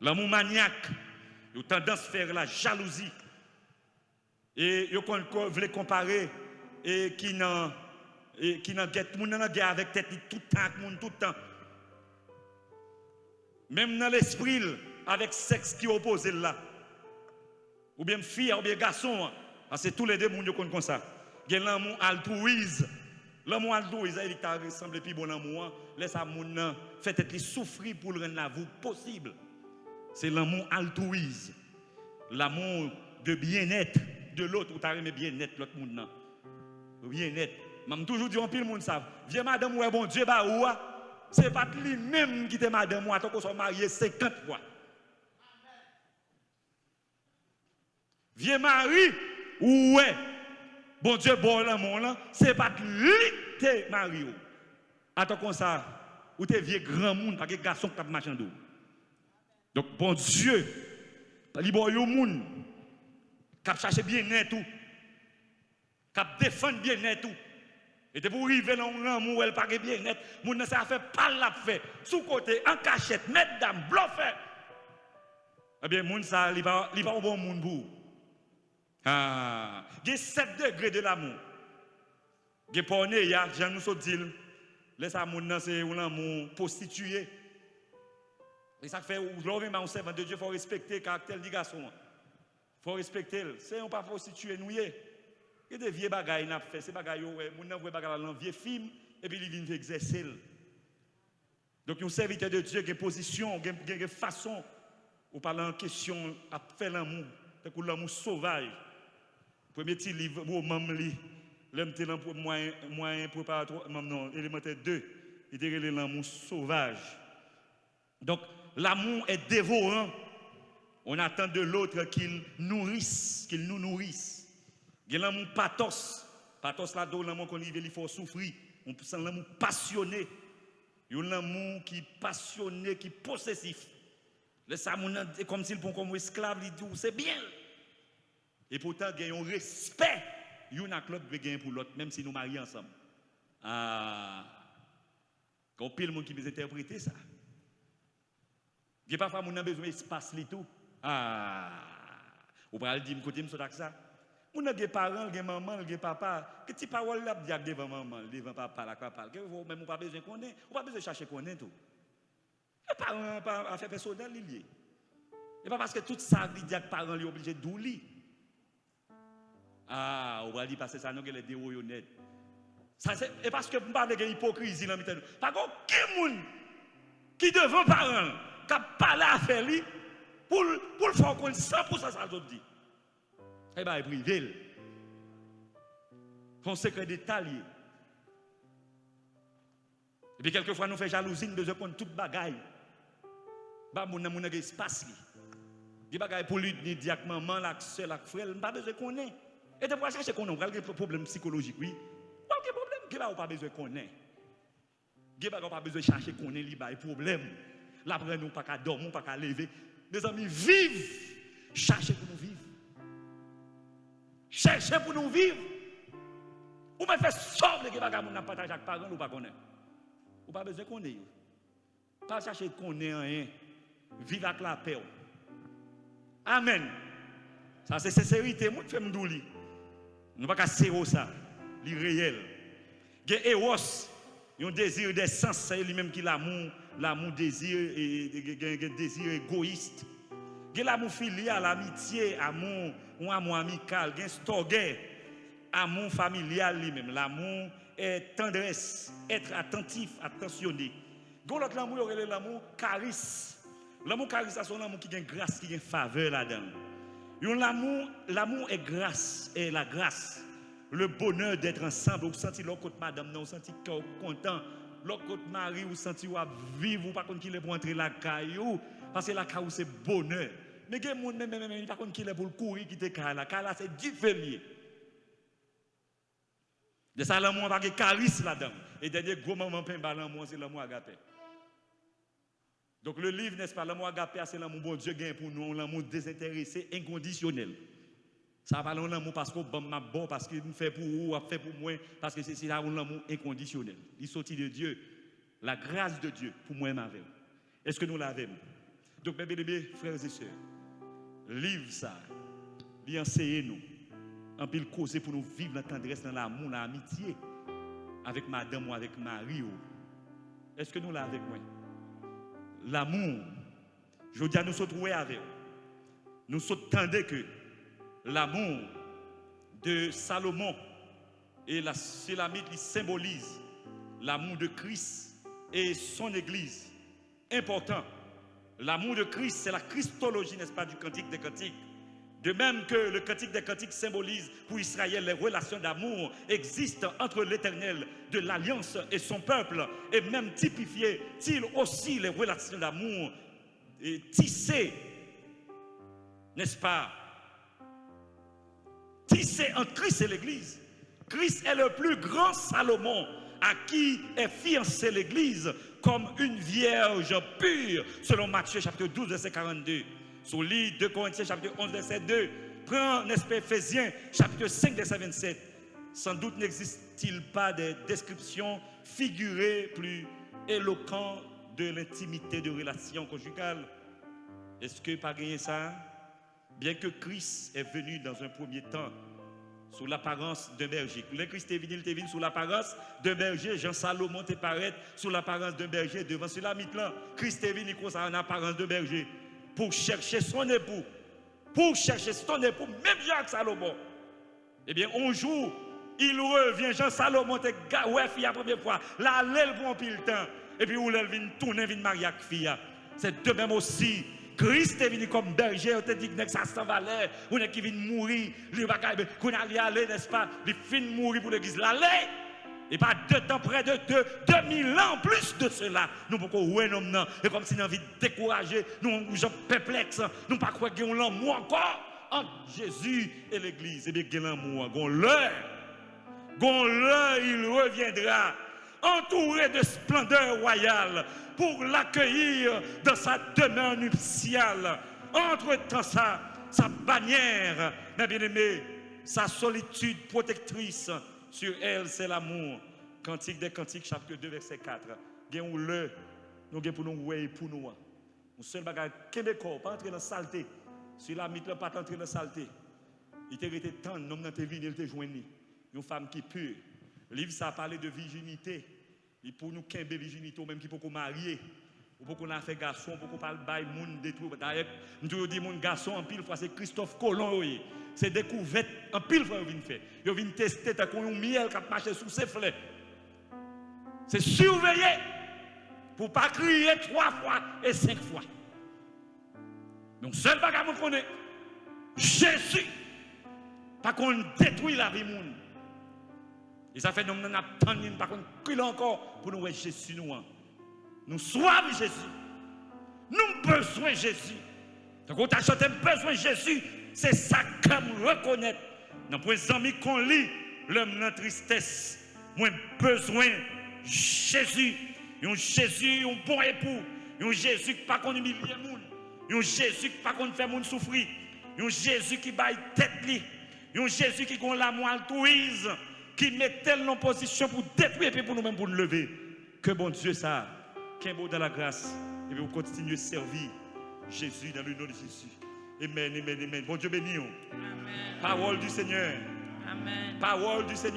L'amour maniaque, il a tendance à faire la jalousie. Et vous voulez comparer et qui n'a guerre avec tête tout le temps. Même dans l'esprit, avec sexe qui oppose là. ou bien fille, ou bien garçon. Parce que tous les deux, nous connaissons comme ça. Il y a l'amour altruiste. L'amour altruiste, il t'a ressemblé plus bon l'amour. Laisse à mon fait être souffrir pour le rendre la vie possible. C'est l'amour altruiste. L'amour de bien-être de l'autre, ou t'as aimé bien-être l'autre monde. Bien-être. Je toujours dit en pile monde ça. Viens madame ouais bon Dieu bah ou c'est pas lui-même qui était madame moi tant qu'on soit marié 50 fois. Viens mari ouais. Bon Dieu bon l'amour là, c'est pas lui qui était marié. Attends comme ça, ou t'es vieux grand monde pas que garçon qui marche en dos. Donc bon Dieu, li bon yo monde qui cherche bien-être tout. Qui défend bien-être tout. Et de pour arriver dans un amour, elle pas bien net, moun ça fait pas la fait. Sous côté en cachette, mesdames, bluffer. Eh bien moun ça il va un bon moun pour. Ah, il y a 7 degrés de l'amour. Il y a pas né ya, j'en nous dit laisse ça moun c'est un amour prostitué. Et ça fait l'homme un servant de Dieu faut respecter le caractère du garçon. Faut respecter, c'est on pas prostitué noué. Il y a des vieux bagailles n'a fait ces bagailles mon nan voit bagaille dans vieux film et puis il vient exercer. Donc un serviteur de Dieu qui a position, qui a façon ou parler en question à faire l'amour, c'est l'amour sauvage. Premier petit livre roman li, l'aime dans moyen préparatoire non élémentaire 2, il dit l'amour sauvage. Donc l'amour est dévorant. On attend de l'autre qu'il nourrisse, qu'il nous nourrisse. Il y a l'amour pathos. Pathos là, dans l'amour qu'on il faut souffrir. On sent l'amour passionné. Il y a l'amour qui est passionné, qui est possessif. Le samoun est comme s'il prend comme esclave, il dit c'est bien. Et pourtant, il y a un respect. Il y a un l'autre qui gagne pour l'autre, même si nous marions ensemble. Ah. Quand pile monde qui veut interpréter ça. Il n'y a pas parfois besoin d'espace et tout. Ah. Ou pas le dire côté me ça. On a des parents, des mamans, des papas, que tu parles là devant maman, devant papa là papa, que vous même pas besoin connaître, on pas besoin chercher connaître tout. Les parents pas affaire personnelle lié. Et pas parce que tout ça dit que parents li obligé d'ouli. Ah, on va dire parce que ça nous les déroyonnette. Ça c'est et parce que on parle de hypocrisie dans mitan. Pas aucun monde qui devant parents qui parle affaire li pour faire qu'on 100% ça dit. Eh bien, privé. Son secret d'État lié. Et puis, quelquefois, nous faisons jalousie, nous besoin de toute bagaille. Bah, mon a espace. Des bagailles pour lui dire que maman, la soeur, la frère, pas besoin de connaître. Et de pouvoir chercher qu'on a un problème psychologique, oui. Quel problème? Qui va pas besoin de connaître? Qui va pas besoin de chercher qu'on ait des problèmes? Là, nous pas qu'à dormir, pas qu'à lever. Mes amis, vivent. Cherchez pour nous vivre. Cherchez pour nous vivre. Ou me fait sauver que bagay moun n'a partager avec parents ou pas connaître. Ou pas besoin qu'on ait. Pas chercher qu'on ait rien. Vivre avec la paix. Amen. Ça c'est sincérité, moun fait m'douli. Nous pas qu'à zéro ça, li réel. Gen eros, yon désir des sens, c'est lui-même qui l'amour désir et désir égoïste. Gen l'amour filial, l'amitié, amour amical, gen storge, amour familial lui-même, l'amour est tendresse, être attentif, attentionné. Gon l'autre l'amour, il y a l'amour charisme. L'amour charisme, c'est un amour qui a grâce, qui a faveur là-dedans. L'amour est grâce, et la grâce, le bonheur d'être ensemble. Vous sentez l'autre côté madame, vous sentez content. L'autre côté mari, vous sentez vivre, vous pas contre qui est pour entrer la caillou, parce que la caillou c'est bonheur. Mais il y a des gens même pas contre qui est pour courir, qui te caille la caille, c'est différent. De ça, l'amour pas de charisme là-dedans. Et dernier gros moment, l'amour, c'est l'amour agapé. Donc le livre, n'est-ce pas, l'amour agapé, c'est l'amour bon Dieu gagne pour nous, l'amour désintéressé, inconditionnel. Ça parle de l'amour parce qu'on m'a bon, parce qu'il fait pour vous, fait pour moi, parce que c'est l'amour inconditionnel. Il sortit de Dieu, la grâce de Dieu, pour moi et ma vie. Est-ce que nous l'avons? Donc, mes bien-aimés, frères et sœurs, livre ça, il enseigne nous, en pile causer pour nous vivre la tendresse, dans l'amour, l'amitié, avec madame ou avec Marie. Est-ce que nous l'avons avec moi? L'amour, je dis à nous sommes trouvés avec. Nous sommes tendés que l'amour de Salomon et la Sulamite symbolise l'amour de Christ et son Église. Important. L'amour de Christ, c'est la christologie, n'est-ce pas, du Cantique des Cantiques. De même que le Cantique des Cantiques symbolise pour Israël les relations d'amour existent entre l'Éternel de l'Alliance et son peuple, et même typifiait-il aussi les relations d'amour tissées, n'est-ce pas, tissées entre Christ et l'Église. Christ est le plus grand Salomon à qui est fiancée l'Église comme une vierge pure, selon Matthieu chapitre 12, verset 42. Sous lit 2 Corinthiens chapitre 11, verset 2. Prends, n'est-ce pas, Éphésiens chapitre 5, verset 27. Sans doute n'existe-t-il pas des descriptions figurées plus éloquentes de l'intimité de relations conjugales? Est-ce que pas gagné ça? Bien que Christ est venu dans un premier temps sous l'apparence d'un berger. Le Christ est venu sous l'apparence d'un berger. Jean Salomon te paraît sous l'apparence d'un berger devant cela mitlan. Christ est venu comme ça en apparence de berger pour chercher son époux. Pour chercher son époux, même Jacques Salomon. Eh bien, un jour, il revient, Jean Salomon te ouais fille la première fois. Là, elle prend pile temps. Et puis, où elle vient tourner, vient marier avec fille. C'est de même aussi. Christ est venu comme berger, on te dit que ça s'en valait, on est qui vient mourir, qu'on allait aller, n'est-ce pas, il finit mourir pour l'église, l'aller, et pas 2 temps, près de 2000 ans, plus de cela, nous pouvons ouais non, et comme si nous avons envie de décourager, nous sommes perplexes, nous pas croire qu'il y a un amour encore entre Jésus et l'église, et bien qu'il y a l'amour, l'heure, il reviendra, entouré de splendeur royale, pour l'accueillir dans sa demeure nuptiale. Entre-temps, sa bannière, mes bien-aimés, sa solitude protectrice, sur elle, c'est l'amour. Cantique des Cantiques, chapitre 2, verset 4. Nous avons pour nous, ouais, pour nous. Nous seul bagage québécois, pas entrer dans la saleté. Si la mythe pas entrer dans la saleté, il était temps, l'homme n'a pas vu, il était joigné. Une femme qui est pure. Le livre, ça a parlé de virginité. Et pour nous, qu'un bébé virginité, même qui peut qu'on marier, ou pour qu'on a fait garçon, pour qu'on parle de monde, des trucs. D'ailleurs, nous disons mon garçon, en pile fois, c'est Christophe Colomb. C'est découverte, en pile fois, il vient faire. Il vient tester, t'as qu'on a un miel qui a marché sous ses fleurs. C'est surveiller pour ne pas crier 3 fois et 5 fois. Donc, seul bagage qu'on est Jésus, pas qu'on détruit la vie monde. Et ça fait que nous n'attendons pas qu'on crie encore pour nous voir Jésus. Nous soyons Jésus. Nous avons besoin de Jésus. Donc, on a chanté besoin de Jésus. C'est ça que nous reconnaissons. Dans les amis qu'on lit, l'homme dans tristesse. Moi, besoin de Jésus. Un Jésus, un bon époux. Un Jésus qui ne pas humilier les gens. Un Jésus qui ne pas faire les gens souffrir. Un Jésus qui baille tête. Un Jésus qui a l'amour altruiste, qui met telle en position pour détruire et pour nous-mêmes pour nous lever. Que bon Dieu ça, qu'un beau dans la grâce. Et vous continuez à servir Jésus dans le nom de Jésus. Amen, amen, amen. Bon Dieu béni. Amen. Parole du Seigneur. Amen. Parole du Seigneur.